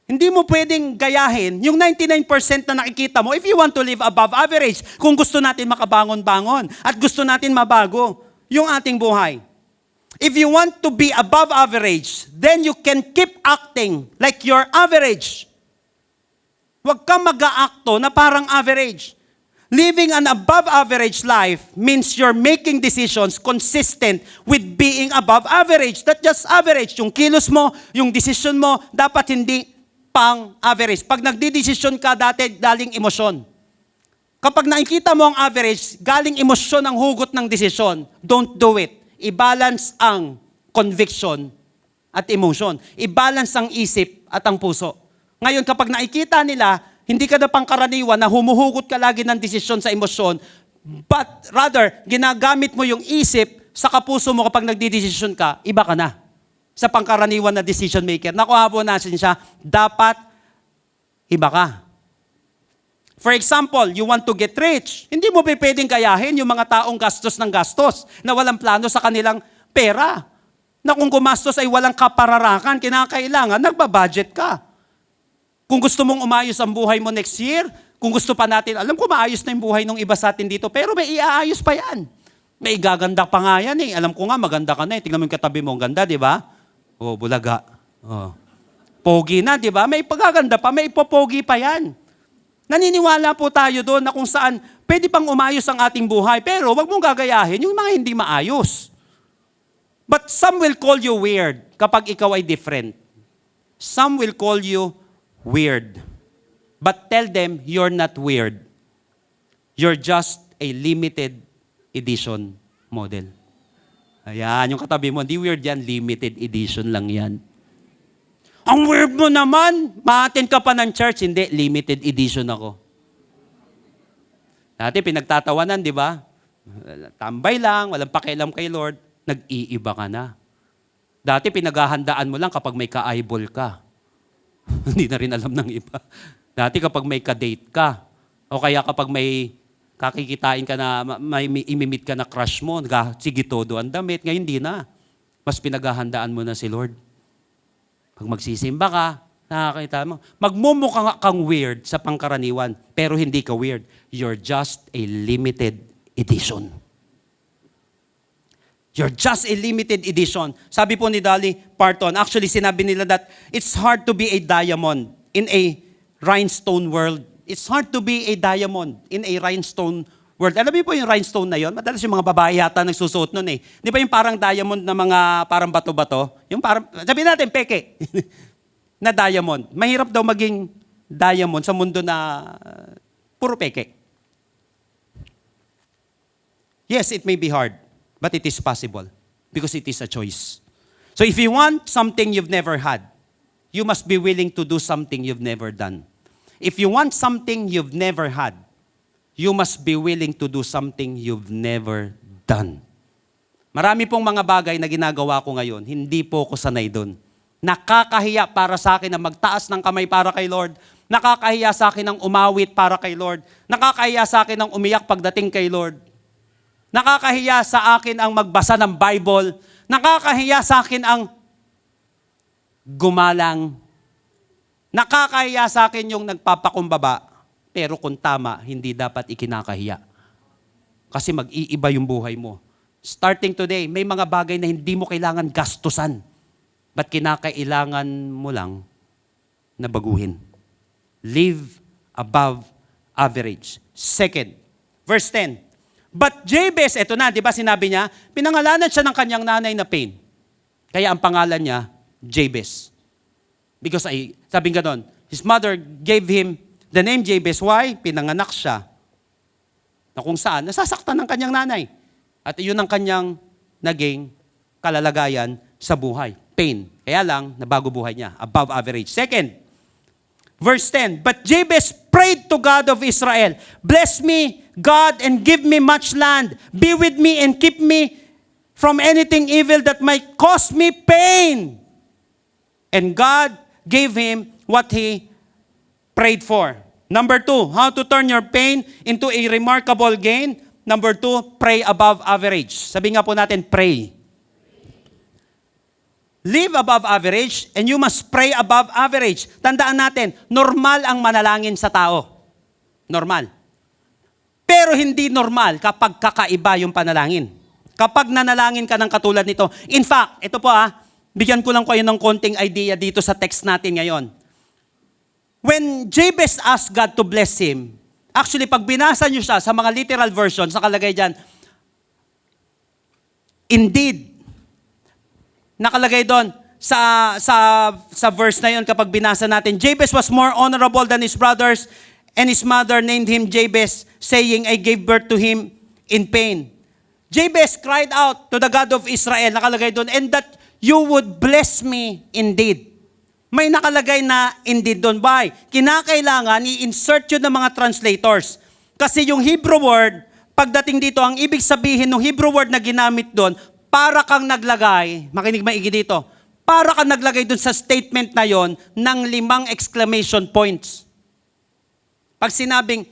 Hindi mo pwedeng gayahin yung 99% na nakikita mo if you want to live above average. Kung gusto natin makabangon-bangon at gusto natin mabago yung ating buhay. If you want to be above average, then you can keep acting like you're average. Huwag kang mag-aakto na parang average. Living an above average life means you're making decisions consistent with being above average. Not just average. Yung kilos mo, yung decision mo, dapat hindi pang average. Pag nagdidesisyon ka dati, galing emosyon. Kapag nakikita mo ang average, galing emosyon ang hugot ng desisyon, don't do it. I-balance ang conviction at emotion. I-balance ang isip at ang puso. Ngayon, kapag nakikita nila, hindi ka na pangkaraniwan na humuhugot ka lagi ng desisyon sa emosyon, but rather, ginagamit mo yung isip sa kapuso mo kapag nagdidesisyon ka, iba ka na. Sa pangkaraniwan na decision maker. Nakuha po natin siya, dapat iba ka. For example, you want to get rich. Hindi mo pwedeng gayahin yung mga taong gastos ng gastos na walang plano sa kanilang pera. Na kung gumastos ay walang kapararakan, kinakailangan, nagbabudget ka. Kung gusto mong umayos ang buhay mo next year, kung gusto pa natin, alam ko maayos na yung buhay ng iba sa atin dito, pero may iaayos pa yan. May gaganda pa nga yan eh. Alam ko nga, maganda ka na eh. Tingnan mo yung katabi mo, ang ganda, di ba? Oh, bulaga. Oh. Pogi na, di ba? May pagaganda pa, may ipopogi pa yan. Naniniwala po tayo doon na kung saan pwede pang umayos ang ating buhay, pero wag mong gagayahin yung mga hindi maayos. But some will call you weird kapag ikaw ay different. Some will call you weird. But tell them you're not weird. You're just a limited edition model. Ayan, yung katabi mo, hindi weird yan, limited edition lang yan. Ang weird mo naman, ma-attend ka pa ng church, hindi, limited edition ako. Dati pinagtatawanan, di ba? Tambay lang, walang pakialam kay Lord, nag-iiba ka na. Dati pinaghahandaan mo lang kapag may ka-eyeball ka. Hindi na rin alam ng iba. Dati kapag may ka-date ka, o kaya kapag may kakikitain ka na, may imimit ka na crush mo, sige todo ang damit, ngayon hindi na. Mas pinaghahandaan mo na si Lord. Pag magsisimba ka, nakakita mo, magmumukha kang weird sa pangkaraniwan, pero hindi ka weird. You're just a limited edition. You're just a limited edition. Sabi po ni Dolly Parton, actually sinabi nila that it's hard to be a diamond in a rhinestone world. It's hard to be a diamond in a rhinestone world. Alam niyo po yung rhinestone na yon? Madalas yung mga babae yata nagsusuot nun eh. Di ba yung parang diamond na mga parang bato-bato? Yung parang, sabihin natin, peke. Na diamond. Mahirap daw maging diamond sa mundo na puro peke. Yes, it may be hard. But it is possible because it is a choice. So if you want something you've never had, you must be willing to do something you've never done. If you want something you've never had, you must be willing to do something you've never done. Marami pong mga bagay na ginagawa ko ngayon, hindi po ko sanay doon. Nakakahiya para sa akin na magtaas ng kamay para kay Lord. Nakakahiya sa akin ng umawit para kay Lord. Nakakahiya sa akin ng umiyak pagdating kay Lord. Nakakahiya sa akin ang magbasa ng Bible. Nakakahiya sa akin ang gumalang. Nakakahiya sa akin yung nagpapakumbaba. Pero kung tama, hindi dapat ikinakahiya. Kasi mag-iiba yung buhay mo. Starting today, may mga bagay na hindi mo kailangan gastusan. Ba't kinakailangan mo lang na baguhin? Live above average. Second, verse 10. But Jabez, eto na, di ba sinabi niya, pinangalanan siya ng kanyang nanay na Pain. Kaya ang pangalan niya, Jabez. Because sabi nga doon, his mother gave him the name Jabez. Why? Pinanganak siya. Na kung saan, nasasaktan ng kanyang nanay. At iyon ang kanyang naging kalalagayan sa buhay. Pain. Kaya lang, nabago buhay niya. Above average. Second, verse 10, but Jabez prayed to God of Israel, bless me, God, and give me much land. Be with me and keep me from anything evil that might cause me pain. And God gave him what he prayed for. Number 2, how to turn your pain into a remarkable gain. Number 2, pray above average. Sabi nga po natin, pray. Live above average and you must pray above average. Tandaan natin, normal ang manalangin sa tao. Normal. Pero hindi normal kapag kakaiba yung panalangin. Kapag nanalangin ka ng katulad nito. In fact, ito po bigyan ko lang kayo ng konting idea dito sa text natin ngayon. When Jabez asked God to bless him, actually pag binasa niyo siya sa mga literal versions, nakalagay dyan, indeed, nakalagay doon sa verse na yon kapag binasa natin, Jabez was more honorable than his brothers, and his mother named him Jabez, saying, I gave birth to him in pain. Jabez cried out to the God of Israel, nakalagay doon, and that you would bless me indeed. May nakalagay na indeed doon. Why? Kinakailangan i-insert yun ng mga translators. Kasi yung Hebrew word, pagdating dito, ang ibig sabihin ng Hebrew word na ginamit doon, para kang naglagay, makinig maigi dito, para kang naglagay doon sa statement na yon ng 5 exclamation points. Pag sinabing,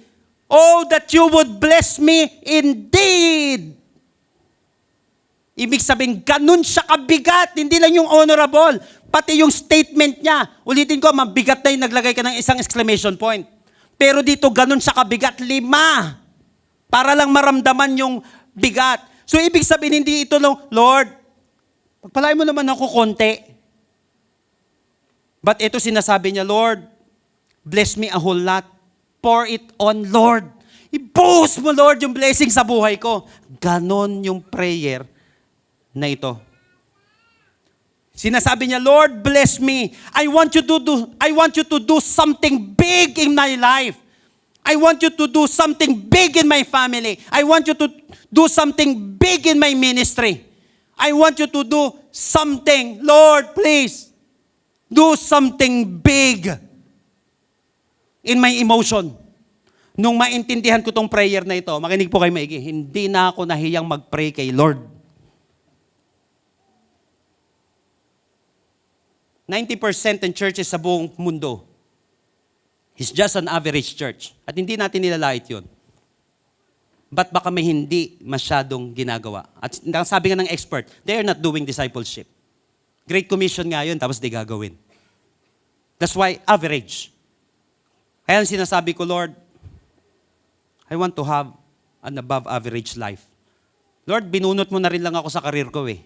oh, that you would bless me indeed. Ibig sabihin, ganun siya kabigat. Hindi lang yung honorable. Pati yung statement niya. Ulitin ko, mabigat na yung naglagay ka ng 1 exclamation point. Pero dito, ganun siya kabigat. 5. Para lang maramdaman yung bigat. So, ibig sabihin, hindi ito no, Lord, pagpalain mo naman ako konti. But ito sinasabi niya, Lord, bless me a whole lot. Pour it on, Lord. I-boost mo, Lord, yung blessing sa buhay ko. Ganon yung prayer na ito. Sinasabi niya, Lord, bless me. I want you to do something big in my life. I want you to do something big in my family. I want you to do something big in my ministry. I want you to do something. Lord, please, do something big in my emotion. Nung maintindihan ko tong prayer na ito, makinig po kayo maigi, hindi na ako nahiyang mag-pray kay Lord. 90% ng churches sa buong mundo is just an average church. At hindi natin nilalait yun. But baka may hindi masyadong ginagawa. At sabi nga ng expert, they are not doing discipleship. Great Commission nga yun, tapos di gagawin. That's why average. Kaya sinasabi ko, Lord, I want to have an above average life. Lord, binunot mo na rin lang ako sa karir ko eh.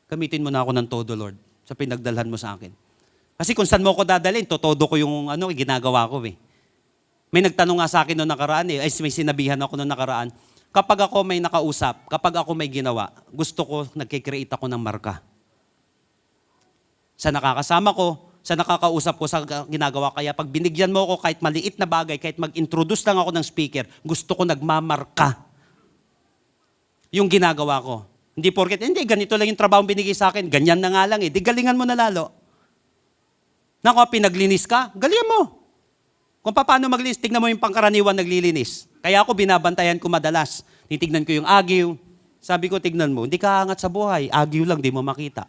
Gamitin mo na ako ng todo, Lord, sa pinagdalhan mo sa akin. Kasi kung saan mo ako dadalhin, todo ko yung ginagawa ko eh. May nagtanong nga sa akin noong nakaraan eh, ay may sinabihan ako noong nakaraan, kapag ako may nakausap, kapag ako may ginawa, gusto ko, nagkikreate ako ng marka. Sa nakakasama ko, sa nakakausap ko, sa ginagawa. Kaya pag binigyan mo ako kahit maliit na bagay, kahit mag-introduce lang ako ng speaker, gusto ko nagmamarka yung ginagawa ko. Hindi porket, hindi, ganito lang yung trabaho binigay sa akin, ganyan na nga lang eh. Di galingan mo na lalo. Naku, pinaglinis ka, galingan mo. Kung paano maglinis, tignan mo yung pangkaraniwan naglilinis. Kaya ako binabantayan ko madalas. Titignan ko yung agiw. Sabi ko, tignan mo, hindi ka angat sa buhay. Agiw lang, di mo makita.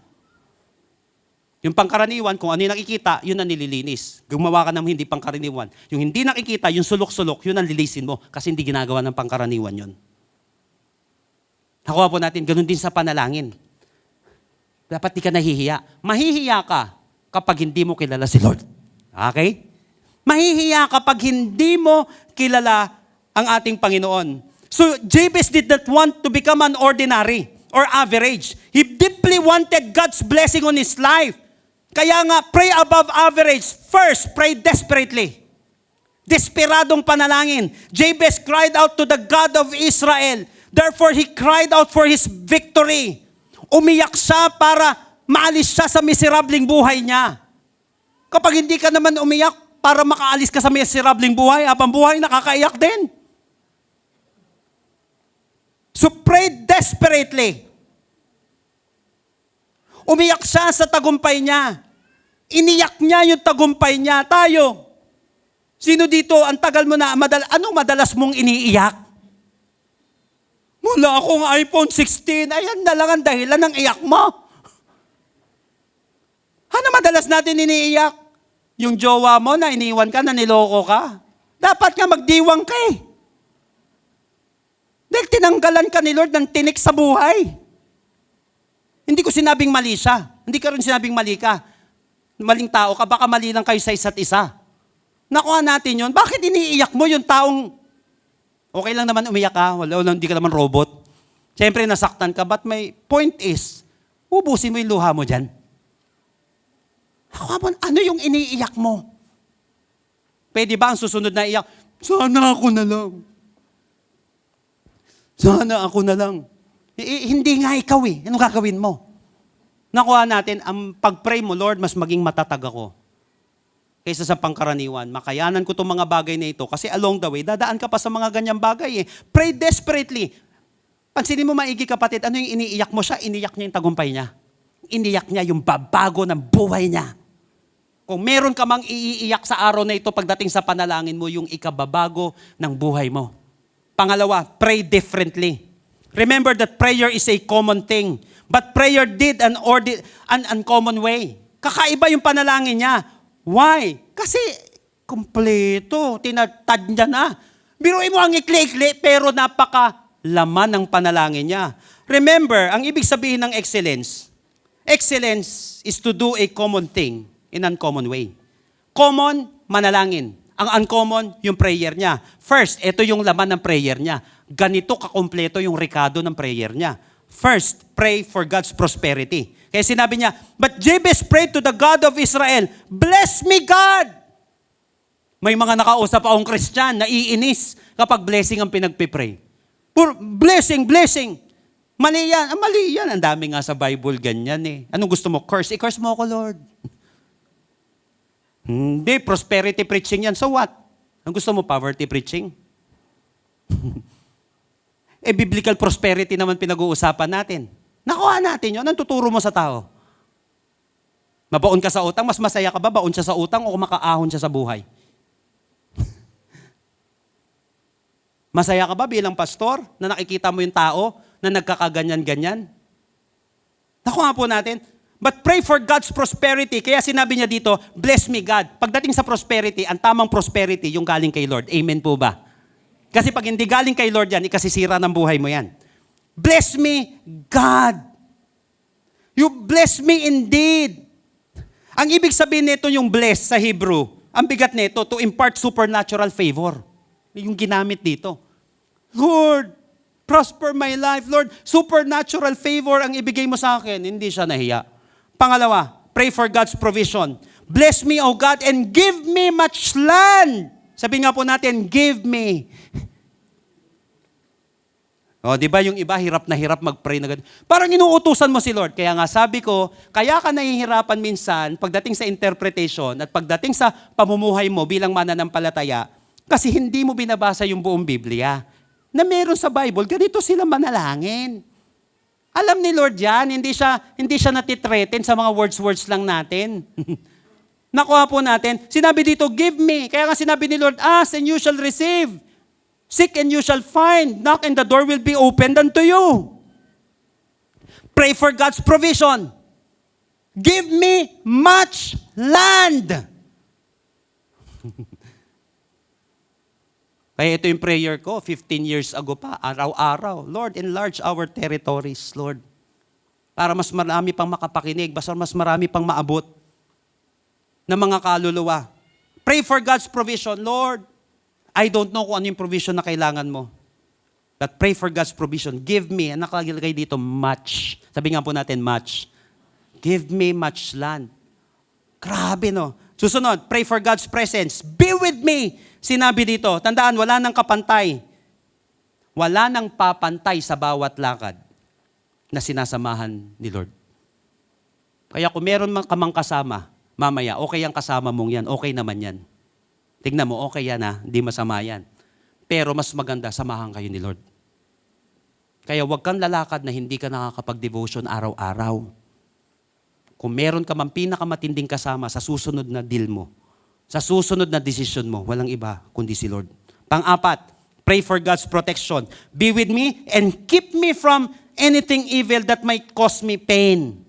Yung pangkaraniwan, kung ano yung nakikita, yun ang nililinis. Gumawa ka ng hindi pangkaraniwan. Yung hindi nakikita, yung sulok-sulok, yun ang lilisin mo. Kasi hindi ginagawa ng pangkaraniwan yun. Nakuha po natin, ganun din sa panalangin. Dapat di ka nahihiya. Mahihiya ka kapag hindi mo kilala si Lord. Okay? Mahihiya kapag hindi mo kilala ang ating Panginoon. So, Jabez did not want to become an ordinary or average. He deeply wanted God's blessing on his life. Kaya nga, pray above average. First, pray desperately. Desperadong panalangin. Jabez cried out to the God of Israel. Therefore, he cried out for his victory. Umiyak siya para maalis siya sa miserabling buhay niya. Kapag hindi ka naman umiyak para makaalis ka sa miserabling buhay, habang buhay nakakaiyak din. So pray desperately. Umiyak siya sa tagumpay niya. Iniyak niya yung tagumpay niya. Tayo, sino dito, ang tagal mo na, anong madalas mong iniiyak? Mula akong iPhone 16, ayan na lang ang dahilan ng iyak mo. Ano madalas natin iniiyak? Yung jowa mo na iniwan ka, na niloko ka. Dapat nga magdiwang ka eh. Dahil tinanggalan ka ni Lord ng tinik sa buhay. Hindi ko sinabing mali siya. Hindi ka rin sinabing mali ka. Maling tao ka, baka mali lang kayo sa isa't isa. Nakuha natin yun. Bakit iniiyak mo yung taong okay lang naman umiyak ka, wala, hindi ka naman robot. Siyempre nasaktan ka, but my point is, ubusin mo yung luha mo dyan. Ano yung iniiyak mo? Pwede ba ang susunod na iyak? Sana ako na lang. Sana ako na lang. Hindi nga ikaw eh. Anong gagawin mo? Nakuha natin, ang pag-pray mo, Lord, mas maging matatag ako kaysa sa pangkaraniwan. Makayanan ko itong mga bagay na ito kasi along the way, dadaan ka pa sa mga ganyang bagay eh. Pray desperately. Pansinin mo maigi kapatid, ano yung iniiyak mo siya? Iniyak niya yung tagumpay niya. Iniyak niya yung babago ng buhay niya. Kung meron ka mang iiyak sa araw na ito pagdating sa panalangin mo, yung ikababago ng buhay mo. Pangalawa, pray differently. Remember that prayer is a common thing. But prayer did an uncommon way. Kakaiba yung panalangin niya. Why? Kasi kompleto, tinatad niya na. Biruin mo ang ikli-ikli, pero napaka-laman ng panalangin niya. Remember, ang ibig sabihin ng excellence is to do a common thing in uncommon way. Common, manalangin. Ang uncommon, yung prayer niya. First, ito yung laman ng prayer niya. Ganito kakompleto yung rekado ng prayer niya. First, pray for God's prosperity. Kaya sinabi niya, but Jabez prayed to the God of Israel, bless me God! May mga nakausap akong Christian na iinis kapag blessing ang pinagpipray. Blessing, blessing. Mali yan. Mali yan. Ang dami nga sa Bible ganyan eh. Anong gusto mo? Curse. I-curse mo ako, Lord. Hindi, prosperity preaching yan. So what? Ang gusto mo, poverty preaching? Biblical prosperity naman pinag-uusapan natin. Nakuha natin yun. Anong tuturo mo sa tao? Mabaon ka sa utang, mas masaya ka ba? Baon siya sa utang o makaahon siya sa buhay? Masaya ka ba bilang pastor na nakikita mo yung tao na nagkakaganyan-ganyan? Nakuha po natin. But pray for God's prosperity. Kaya sinabi niya dito, bless me God. Pagdating sa prosperity, ang tamang prosperity yung galing kay Lord. Amen po ba? Kasi pag hindi galing kay Lord yan, ikasisira ng buhay mo yan. Bless me, God. You bless me indeed. Ang ibig sabihin nito yung bless sa Hebrew, ang bigat nito, to impart supernatural favor. Yung ginamit dito. Lord, Prosper my life. Lord, supernatural favor ang ibigay mo sa akin. Hindi siya nahiya. Pangalawa, pray for God's provision. Bless me, O God, and give me much land. Sabi nga po natin, give me. O, di ba yung iba, hirap na hirap mag-pray na ganun. Parang inuutusan mo si Lord. Kaya nga sabi ko, kaya ka nahihirapan minsan pagdating sa interpretation at pagdating sa pamumuhay mo bilang mananampalataya, kasi hindi mo binabasa yung buong Biblia. Na meron sa Bible, ganito sila manalangin. Alam ni Lord yan, hindi siya natitreaten sa mga words lang natin. Nakuha po natin, sinabi dito, give me. Kaya nga sinabi ni Lord, ask and you shall receive. Seek and you shall find. Knock and the door will be opened unto you. Pray for God's provision. Give me much land. Kaya ito yung prayer ko, 15 years ago pa, araw-araw. Lord, enlarge our territories, Lord. Para mas marami pang makapakinig, basta mas marami pang maabot ng mga kaluluwa. Pray for God's provision. Lord, I don't know kung ano yung provision na kailangan mo. But pray for God's provision. Give me, ang nakalagay dito, much. Sabi nga po natin, much. Give me much land. Grabe, no? Susunod, pray for God's presence. Be with me. Sinabi dito, tandaan, wala nang kapantay. Wala nang papantay sa bawat lakad na sinasamahan ni Lord. Kaya kung meron ka mang kasama, mamaya, okay ang kasama mong yan, okay naman yan. Tingnan mo, okay yan ha, hindi masama yan. Pero mas maganda, samahan kayo ni Lord. Kaya huwag kang lalakad na hindi ka nakakapag-devotion araw-araw. Kung meron ka mang pinakamatinding kasama sa susunod na deal mo, sa susunod na decision mo, walang iba kundi si Lord. Pang-apat, pray for God's protection. Be with me and keep me from anything evil that might cause me pain.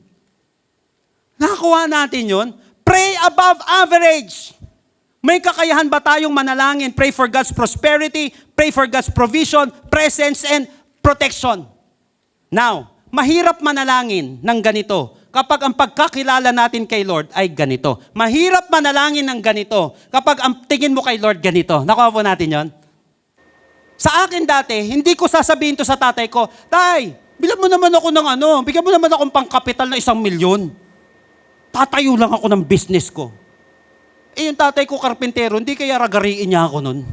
Nakakuha natin yun. Pray above average. May kakayahan ba tayong manalangin? Pray for God's prosperity, pray for God's provision, presence, and protection. Now, mahirap manalangin ng ganito kapag ang pagkakilala natin kay Lord ay ganito. Mahirap manalangin ng ganito kapag ang tingin mo kay Lord ganito. Nakuha po natin yon. Sa akin dati, hindi ko sasabihin to sa tatay ko, Tay, bigyan mo naman ako ng bigyan mo naman akong pangkapital na 1 milyon. Tatayo lang ako ng business ko. Eh, yung tatay ko, karpentero, hindi kaya ragariin niya ako nun.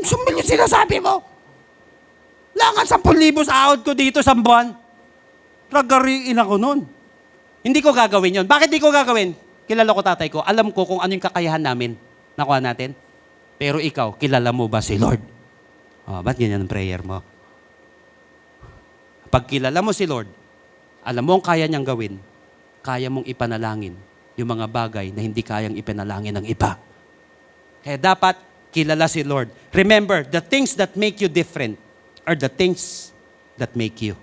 Sumil yung sinasabi mo. Langan 10,000 sahod ko dito sa buwan. Ragariin ako nun. Hindi ko gagawin yon. Bakit di ko gagawin? Kilala ko tatay ko. Alam ko kung ano yung kakayahan namin. Nakuha natin. Pero ikaw, kilala mo ba si Lord? Oh, ba't ganyan ang prayer mo? Pag kilala mo si Lord, alam mo ang kaya niyang gawin, kaya mong ipanalangin yung mga bagay na hindi kayang ipanalangin ng iba. Kaya dapat kilala si Lord. Remember, the things that make you different are the things that make you.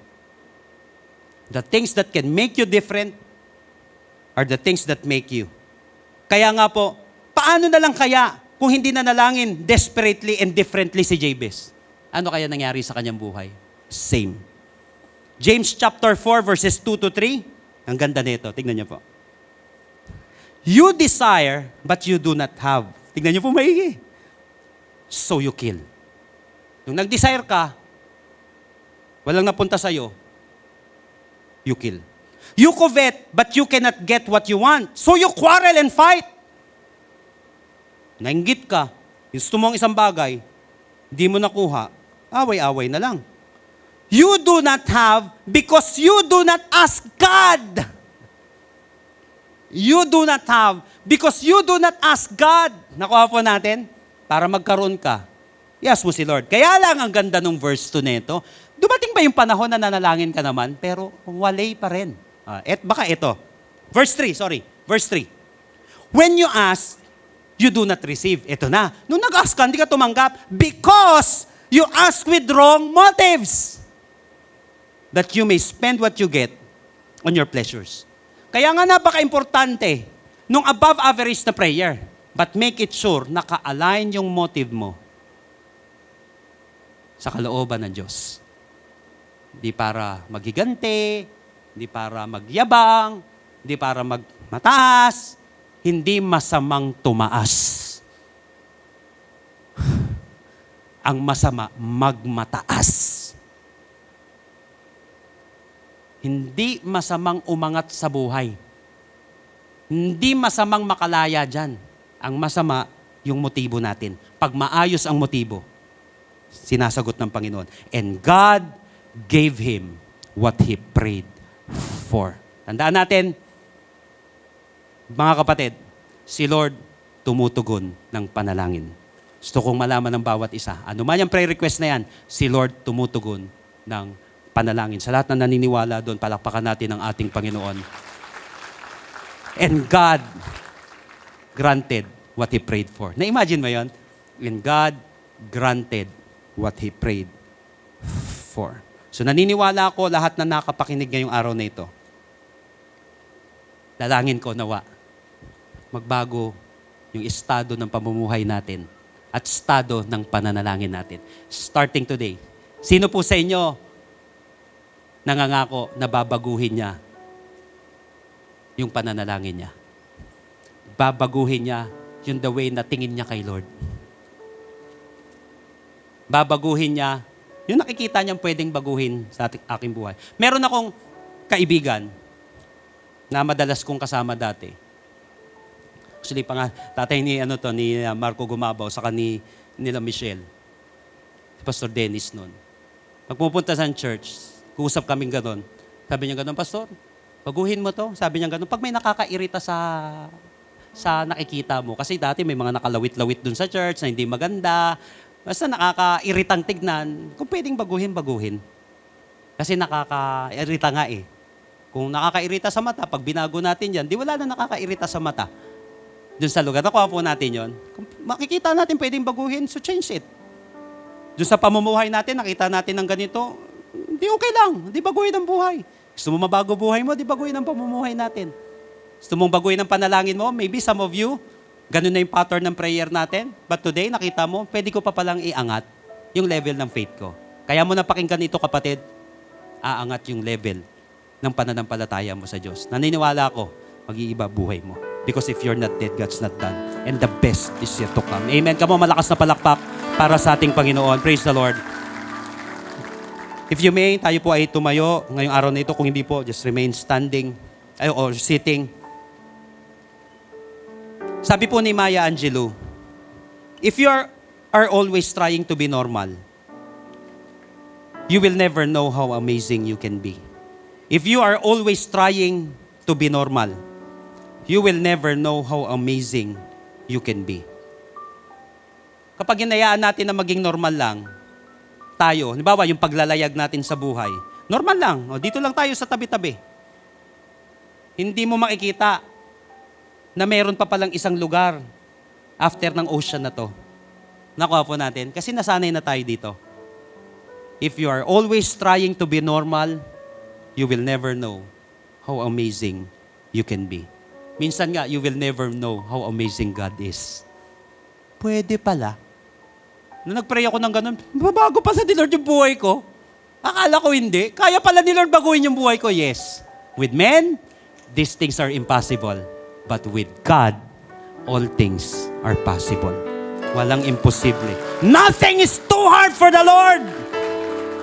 The things that can make you different are the things that make you. Kaya nga po, paano na lang kaya kung hindi na nalangin desperately and differently si Jabez? Ano kaya nangyari sa kanyang buhay? Same. James chapter 4 verses 2 to 3. Ang ganda nito. Tingnan niyo po. You desire, but you do not have. Tingnan niyo po maigi. So you kill. Nung nag-desire ka, walang napunta sa'yo, you kill. You covet, but you cannot get what you want. So you quarrel and fight. Nainggit ka, gusto mo ang isang bagay, hindi mo nakuha, away-away na lang. You do not have because you do not ask God. You do not have because you do not ask God. Nakuha po natin? Para magkaroon ka. Yes mo si Lord. Kaya lang ang ganda ng verse 2 nito. Dumating ba yung panahon na nanalangin ka naman, pero walay pa rin. Baka ito. Verse 3. When you ask, you do not receive. Ito na. Nung nag-ask ka, hindi ka tumanggap because you ask with wrong motives. That you may spend what you get on your pleasures. Kaya nga napaka-importante nung above average na prayer. But make it sure naka-align yung motive mo sa kalooban ng Diyos. Hindi para maghiganti, hindi para magyabang, hindi para magmataas, hindi masamang tumaas. Ang masama, magmataas. Hindi masamang umangat sa buhay. Hindi masamang makalaya dyan. Ang masama, yung motibo natin. Pag maayos ang motibo, sinasagot ng Panginoon. And God gave him what he prayed for. Tandaan natin, mga kapatid, si Lord tumutugon ng panalangin. Gusto kong malaman ng bawat isa. Ano man yung prayer request na yan, si Lord tumutugon ng panalangin. Sa lahat na naniniwala doon, palakpakan natin ang ating Panginoon. And God granted what he prayed for. Na-imagine mo yon? And God granted what he prayed for. So naniniwala ako lahat na nakapakinig ngayong araw na ito. Dalangin ko nawa, magbago yung estado ng pamumuhay natin at estado ng pananalangin natin. Starting today. Sino po sa inyo nangangako na babaguhin niya yung pananalangin niya? Babaguhin niya yung the way na tingin niya kay Lord. Babaguhin niya yung nakikita niyang pwedeng baguhin sa aking buhay. Meron akong kaibigan na madalas kong kasama dati. Actually, tatay ni Marco Gumabaw, saka nila Michelle. Si Pastor Dennis noon. Pagpupunta sa church, kuusap kaming ganon. Sabi niya ganon, Pastor, baguhin mo to. Sabi niya ganon, pag may nakakairita sa nakikita mo. Kasi dati may mga nakalawit-lawit dun sa church na hindi maganda. Basta nakakairitang tignan. Kung pwedeng baguhin. Kasi nakakairita nga eh. Kung nakakairita sa mata, pag binago natin yan, di wala na nakakairita sa mata. Doon sa lugar, nakuha po natin yon. Kung makikita natin pwedeng baguhin, so change it. Doon sa pamumuhay natin, nakita natin ng ganito, di okay lang, di baguhin ang buhay. Gusto mo mabago buhay mo, di baguhin ang pamumuhay natin. Gusto mong baguhin ang panalangin mo, maybe some of you, ganun na yung pattern ng prayer natin. But today, nakita mo, pwede ko pa palang iangat yung level ng faith ko. Kaya mo na pakinggan ito, kapatid, aangat yung level ng pananampalataya mo sa Diyos. Naniniwala ako, mag-iiba buhay mo. Because if you're not dead, God's not done. And the best is yet to come. Amen. Kamo, malakas na palakpak para sa ating Panginoon. Praise the Lord. If you may, tayo po ay tumayo ngayong araw na ito. Kung hindi po, just remain standing or sitting. Sabi po ni Maya Angelou, if you are always trying to be normal, you will never know how amazing you can be. If you are always trying to be normal, you will never know how amazing you can be. Kapag hinayaan natin na maging normal lang, tayo, halimbawa yung paglalayag natin sa buhay, normal lang, dito lang tayo sa tabi-tabi. Hindi mo makikita na meron pa palang isang lugar after ng ocean na to. Nakuha po natin, kasi nasanay na tayo dito. If you are always trying to be normal, you will never know how amazing you can be. Minsan nga, you will never know how amazing God is. Pwede pala. Nung nag-pray ako ng ganun, babago pa sa ni Lord yung buhay ko. Akala ko hindi. Kaya pala ni Lord baguhin yung buhay ko. Yes. With men, these things are impossible. But with God, all things are possible. Walang imposible. Nothing is too hard for the Lord.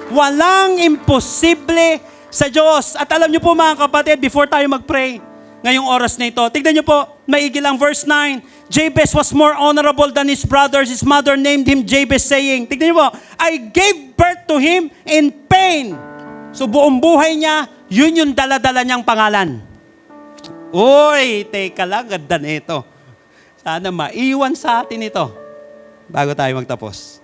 Walang imposible sa Diyos. At alam niyo po mga kapatid, before tayo mag-pray, ngayong oras na ito, tignan niyo po, maigi lang verse 9, Jabez was more honorable than his brothers. His mother named him Jabez, saying, tignan niyo po, I gave birth to him in pain. So buong buhay niya, yun yung dala-dala niyang pangalan. Uy, teka lang, ganda na ito. Sana maiwan sa atin ito bago tayo magtapos.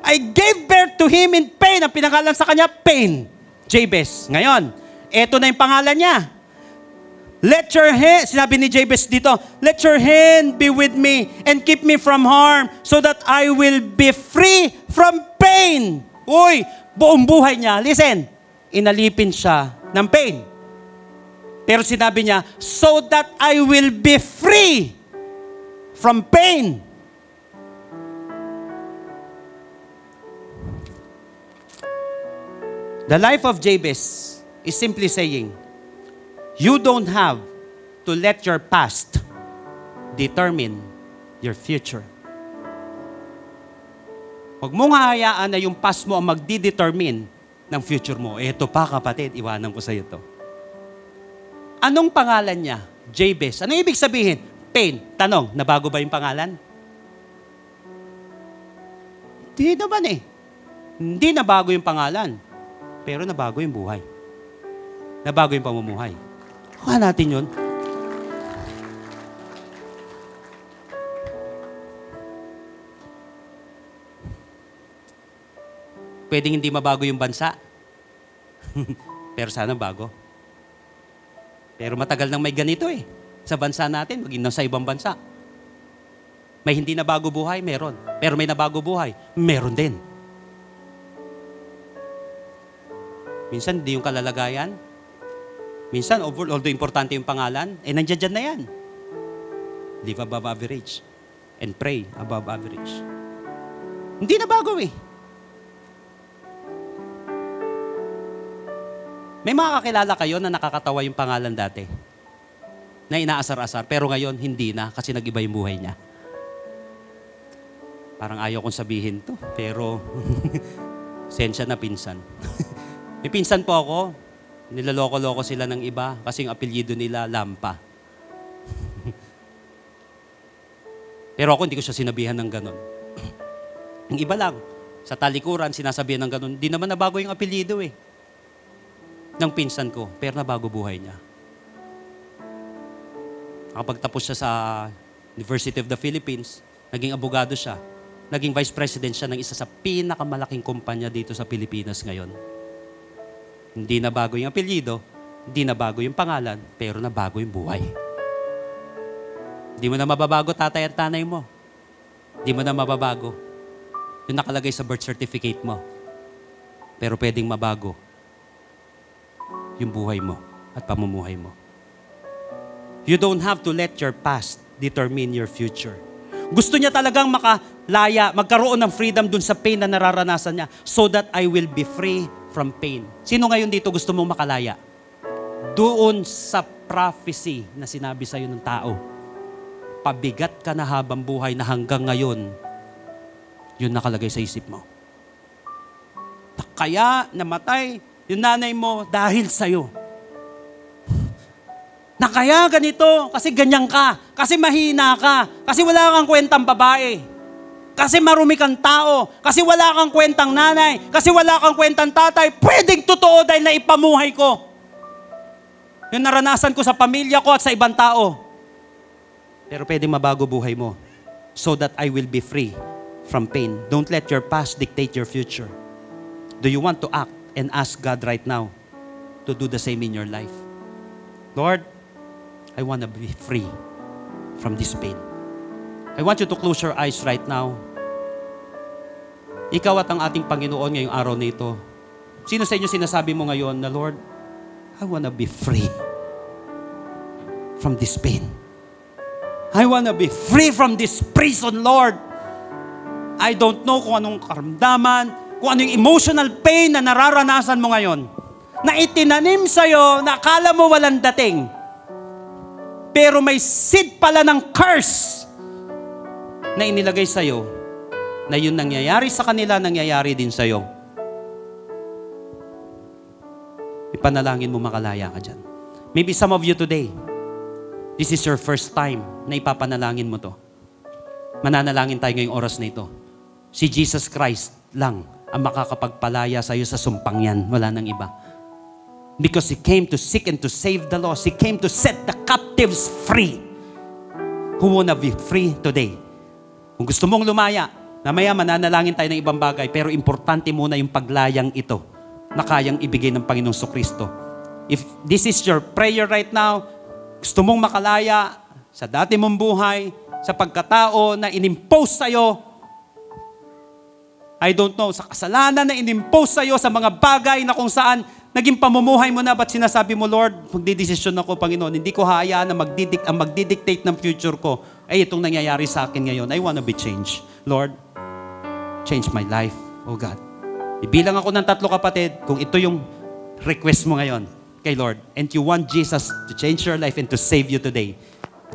I gave birth to him in pain. Ang pinangalan sa kanya, pain. Jabez. Ngayon, eto na yung pangalan niya. Let your hand, sinabi ni Jabez dito, let your hand be with me and keep me from harm so that I will be free from pain. Uy, buong buhay niya, listen, inalipin siya ng pain. Pero sinabi niya, so that I will be free from pain. The life of Jabez is simply saying, you don't have to let your past determine your future. Huwag mong hahayaan na yung past mo ang magdi-determine ng future mo. Eto pa kapatid, iwanan ko sa iyo to. Anong pangalan niya? Jabez. Ano ibig sabihin? Pain. Tanong, nabago ba yung pangalan? Hindi naman eh. Hindi nabago yung pangalan. Pero nabago yung buhay. Nabago yung pamumuhay. Kuha natin yun. Pwedeng hindi mabago yung bansa. Pero sana bago. Pero matagal nang may ganito eh. Sa bansa natin, maging sa ibang bansa. May hindi nabago buhay, meron. Pero may nabago buhay, meron din. Minsan, hindi yung kalalagayan. Minsan, although importante yung pangalan, nandiyan dyan na yan. Live above average. And pray above average. Hindi na bago eh. May mga kakilala kayo na nakakatawa yung pangalan dati. Na inaasar-asar, pero ngayon hindi na kasi nag-iba yung buhay niya. Parang ayaw kong sabihin to, pero sensya na pinsan. May pinsan po ako, nilaloko-loko sila ng iba kasi yung apelyido nila Lampa. Pero ako hindi ko siya sinabihan ng ganon. Yung iba lang, sa talikuran sinasabihan ng ganon, di naman nabago yung apelyido eh. Ng pinsan ko, pero nabago buhay niya. Nakapagtapos siya sa University of the Philippines, naging abogado siya, naging vice president siya ng isa sa pinakamalaking kumpanya dito sa Pilipinas ngayon. Hindi na bago yung apelyido, hindi na bago yung pangalan, pero nabago yung buhay. Hindi mo na mababago tatay at tanay mo. Hindi mo na mababago yung nakalagay sa birth certificate mo. Pero pwedeng mabago yung buhay mo at pamumuhay mo. You don't have to let your past determine your future. Gusto niya talagang makalaya, magkaroon ng freedom dun sa pain na nararanasan niya so that I will be free from pain. Sino ngayon dito gusto mong makalaya? Doon sa prophecy na sinabi sa'yo ng tao. Pabigat ka na habang buhay na hanggang ngayon, yun nakalagay sa isip mo. Kaya namatay yung nanay mo dahil sa'yo. Na kaya ganito, kasi ganyan ka, kasi mahina ka, kasi wala kang kwentang babae, kasi marumi kang tao, kasi wala kang kwentang nanay, kasi wala kang kwentang tatay, pwedeng totoo dahil naipamuhay ko. Yung naranasan ko sa pamilya ko at sa ibang tao. Pero pwedeng mabago buhay mo so that I will be free from pain. Don't let your past dictate your future. Do you want to act and ask God right now to do the same in your life? Lord, I want to be free from this pain. I want you to close your eyes right now. Ikaw at ang ating Panginoon ngayong araw na ito. Sino sa inyo sinasabi mo ngayon na, Lord, I want to be free from this pain. I want to be free from this prison, Lord. I don't know kung anong karamdaman, kung anong emotional pain na nararanasan mo ngayon. Na itinanim sa'yo na akala mo walang dating. Pero may seed pala ng curse na inilagay sa'yo na yun nangyayari sa kanila, nangyayari din sa'yo. Ipanalangin mo makalaya ka dyan. Maybe some of you today, this is your first time na ipapanalangin mo to. Mananalangin tayo ngayong oras na ito. Si Jesus Christ lang ang makakapagpalaya sa'yo sa sumpang yan. Wala nang iba. Because He came to seek and to save the lost. He came to set the captives free. Who wanna be free today? Kung gusto mong lumaya, mamaya mananalangin tayo ng ibang bagay, pero importante muna yung paglayang ito na kayang ibigay ng Panginoong Sukristo. If this is your prayer right now, gusto mong makalaya sa dati mong buhay, sa pagkatao na inimpose sa'yo, I don't know, sa kasalanan na inimpose sa'yo, sa mga bagay na kung saan naging pamumuhay mo na, ba't sinasabi mo, Lord, magdidesisyon ako, Panginoon, hindi ko hayaan na magdidictate ng future ko. Ay, itong nangyayari sa akin ngayon. I wanna be changed. Lord, change my life, oh God. Ibilang ako ng 3 kapatid, kung ito yung request mo ngayon kay Lord, and you want Jesus to change your life and to save you today.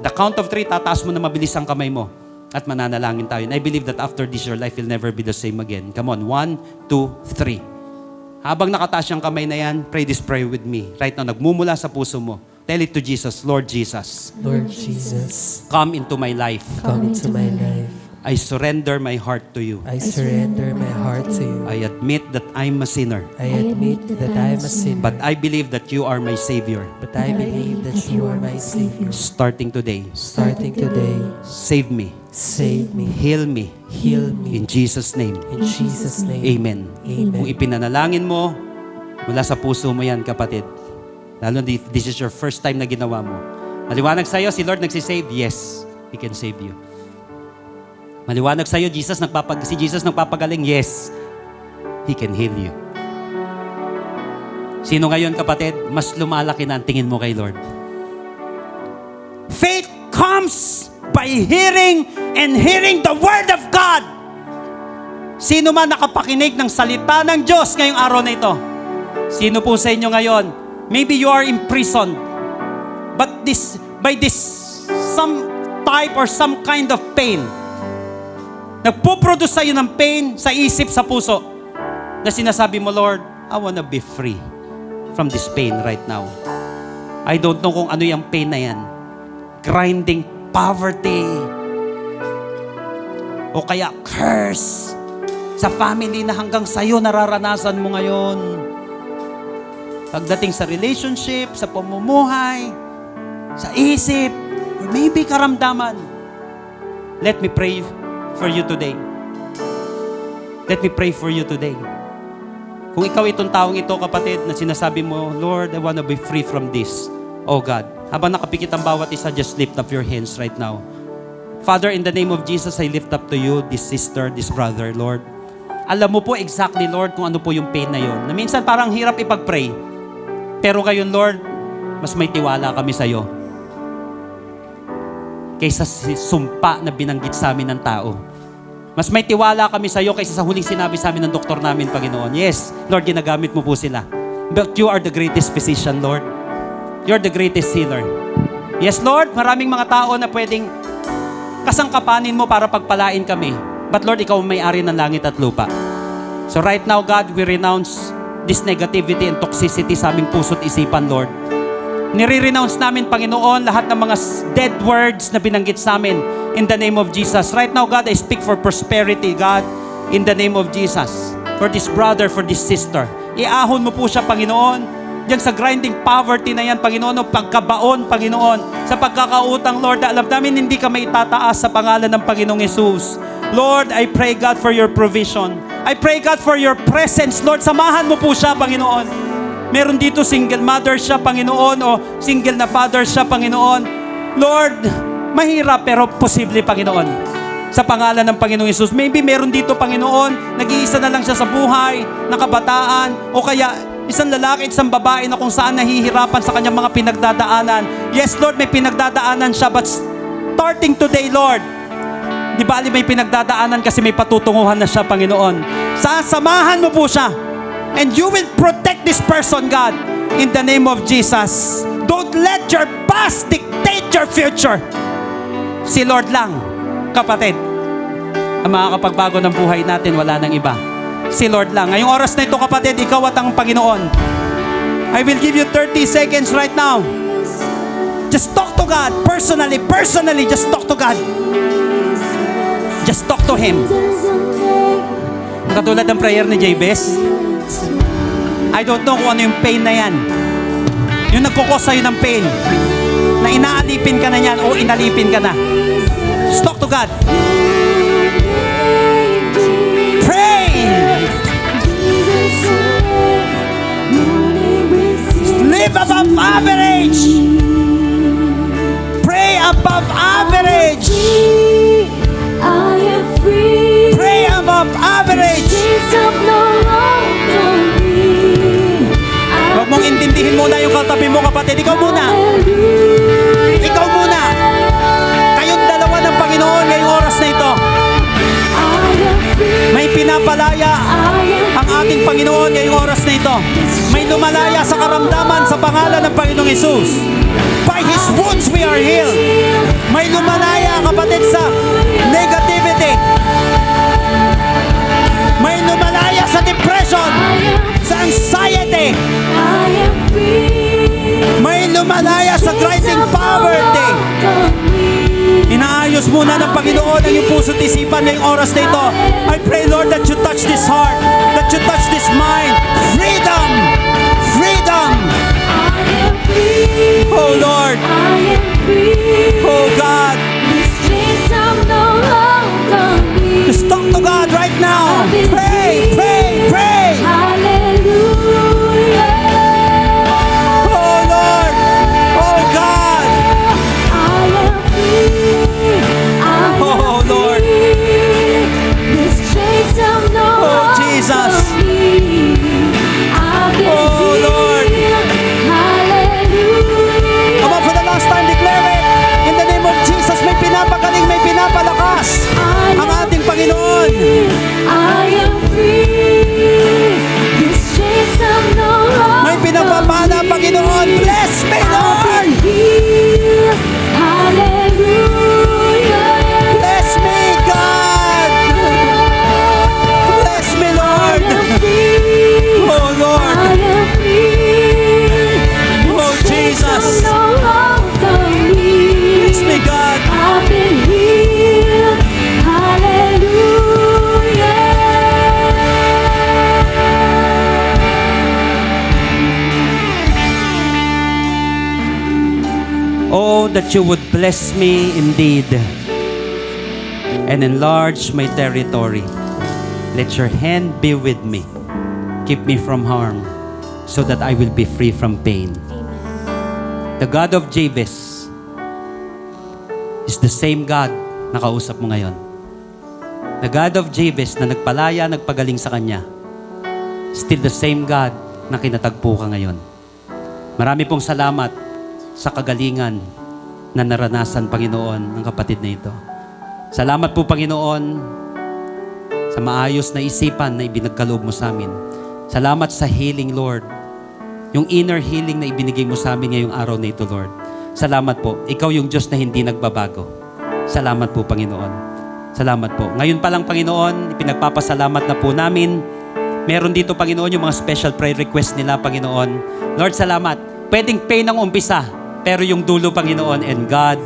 The count of 3, tataas mo na mabilis ang kamay mo at mananalangin tayo. And I believe that after this, your life will never be the same again. Come on, 1, 2, 3. Habang nakataas yung kamay na yan, pray this prayer with me. Right now, nagmumula sa puso mo. Tell it to Jesus, Lord Jesus, Lord Jesus, come into my life. come into my life. I surrender my heart to you. I surrender my heart to you. I admit that I'm a sinner, I admit that I am a sinner, but I believe that you are my Savior. but I believe that you are my Savior. Starting today, Starting today, save me, save me, heal me, heal me. in Jesus' name. In Jesus' name, Amen. Amen. Kung ipinanalangin mo, mula sa puso mo yan, kapatid. Lalo if this is your first time na ginawa mo. Maliwanag sa'yo, si Lord nagsisave? Yes, He can save you. Maliwanag sa'yo, si Jesus nagpapagaling? Yes, He can heal you. Sino ngayon, kapatid, mas lumalaki na ang tingin mo kay Lord? Faith comes by hearing and hearing the Word of God. Sino man nakapakinig ng salita ng Diyos ngayong araw na ito? Sino po sa inyo ngayon? Maybe you are imprisoned. But by this some type or some kind of pain, nagpuproduce sa'yo ng pain sa isip, sa puso, na sinasabi mo, Lord, I wanna be free from this pain right now. I don't know kung ano yung pain na yan. Grinding poverty. O kaya curse sa family na hanggang sa'yo nararanasan mo ngayon. Pagdating sa relationship, sa pamumuhay, sa isip, or maybe karamdaman. Let me pray for you today. Let me pray for you today. Kung ikaw itong taong ito, kapatid, na sinasabi mo, Lord, I wanna be free from this. Oh God, habang nakapikit ang bawat isa, just lift up your hands right now. Father, in the name of Jesus, I lift up to you this sister, this brother, Lord. Alam mo po exactly, Lord, kung ano po yung pain na yon. Na minsan parang hirap ipag-pray. Pero ngayon, Lord, mas may tiwala kami sa'yo. Kaysa sumpa na binanggit sa amin ng tao. Mas may tiwala kami sa'yo kaysa sa huling sinabi sa amin ng doktor namin, Panginoon. Yes, Lord, ginagamit mo po sila. But you are the greatest physician, Lord. You're the greatest healer. Yes, Lord, maraming mga tao na pwedeng kasangkapanin mo para pagpalain kami. But Lord, ikaw ang may-ari ng langit at lupa. So right now, God, we renounce this negativity and toxicity sa aming puso't isipan, Lord. Nire-renounce namin, Panginoon, lahat ng mga dead words na binanggit sa amin in the name of Jesus. Right now, God, I speak for prosperity, God, in the name of Jesus. For this brother, for this sister. Iahon mo po siya, Panginoon, diyan sa grinding poverty na yan, Panginoon, o pagkabaon, Panginoon, sa pagkakautang, Lord, alam namin hindi ka maitataas sa pangalan ng Panginoong Yesus. Lord, I pray, God, for your provision. I pray, God, for your presence, Lord. Samahan mo po siya, Panginoon. Meron dito single mother siya, Panginoon, o single na father siya, Panginoon. Lord, mahirap pero posible, Panginoon. Sa pangalan ng Panginoong Yesus. Maybe meron dito, Panginoon, nag-iisa na lang siya sa buhay, na kabataan, o kaya isang lalaki at isang babae na kung saan nahihirapan sa kanyang mga pinagdadaanan. Yes, Lord, may pinagdadaanan siya, but starting today, Lord, di bali may pinagdadaanan kasi may patutunguhan na siya, Panginoon. Sasamahan mo po siya. And you will protect this person, God, in the name of Jesus. Don't let your past dictate your future. Si Lord lang, kapatid. Ang makakapagbago ng buhay natin, wala nang iba. Si Lord lang. Ngayong oras na ito, kapatid, ikaw at ang Panginoon. I will give you 30 seconds right now. Just talk to God. Personally, just talk to God. Just talk to Him. Katulad ng prayer ni Jabez. I don't know kung ano yung pain na yan. Yung nagkukos sa'yo ng pain. Na inaalipin ka na yan o inalipin ka na. Just talk to God. Pray! Live above average! Pray above average! I am free. Pray above average! Chains of no longer me. Huwag mong intindihin muna yung katabi mo, kapatid. Ikaw muna. Ikaw muna. Kayong dalawa ng Panginoon ngayong oras na ito. May pinapalaya ang ating Panginoon ngayong oras na ito. May lumalaya sa karamdaman sa pangalan ng Panginoong Yesus. By His wounds we are healed. May lumalaya, kapatid, sa negativity. May lumalaya sa depression, sa anxiety. muna ng Panginoon ang iyong puso't isipan ngayong oras na ito. I pray, Lord, that you touch this heart, that you touch this mind. Freedom! Freedom! I am free. Oh, Lord. I am free. Oh, God. These chains are no longer me. Just talk to God right now. I've been Pray, pray, pray. Hallelujah. Oh, Lord. Oh, God. I am free. I Oh, am Lord. free. These chains are no Oh, Jesus. longer me. I've been Oh, Lord. healed. Hallelujah. Come on, for the last time, declare it. In the name of Jesus, may pinapagaling, may pinapalakas ang ating Panginoon. I am free. These chains are no longer May pinapapala ang Panginoon. Bless me, Lord. healed. Hallelujah. Bless me, God. Bless me, Lord. I am free. Oh, Lord. I am free. Oh, Jesus. These chains are no longer me. Bless me, God. I've been healed. Hallelujah. Oh, that you would bless me indeed and enlarge my territory. Let your hand be with me. Keep me from harm so that I will be free from pain. The God of Jabez is the same God na kausap mo ngayon. The God of Jabez na nagpalaya, nagpagaling sa kanya, still the same God na kinatagpo ka ngayon. Marami pong salamat sa kagalingan na naranasan, Panginoon, ng kapatid na ito. Salamat po, Panginoon, sa maayos na isipan na ibinagkaloob mo sa amin. Salamat sa healing, Lord. Yung inner healing na ibinigay mo sa amin ngayong araw na ito, Lord. Salamat po. Ikaw yung Diyos na hindi nagbabago. Salamat po, Panginoon. Salamat po. Ngayon pa lang, Panginoon, ipinagpapasalamat na po namin. Meron dito, Panginoon, yung mga special prayer request nila, Panginoon. Lord, salamat. Pwedeng pain ang umpisa, pero yung dulo, Panginoon, and God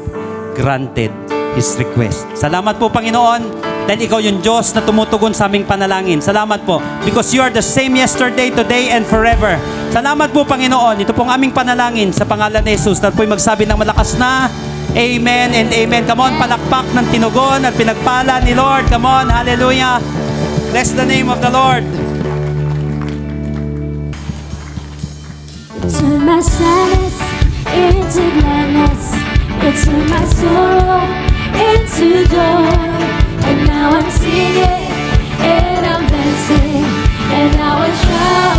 granted His request. Salamat po, Panginoon, dahil ikaw yung Diyos na tumutugon sa aming panalangin. Salamat po, because you are the same yesterday, today, and forever. Salamat po, Panginoon. Ito pong aming panalangin sa pangalan ni Jesus. At po'y magsabi ng malakas na Amen and Amen. Come on, palakpak ng tinugon at pinagpala ni Lord. Come on, hallelujah. Bless the name of the Lord. Turn my sadness into gladness. It turned my sorrow into joy. And now I'm singing and I'm dancing and now I'm shouting.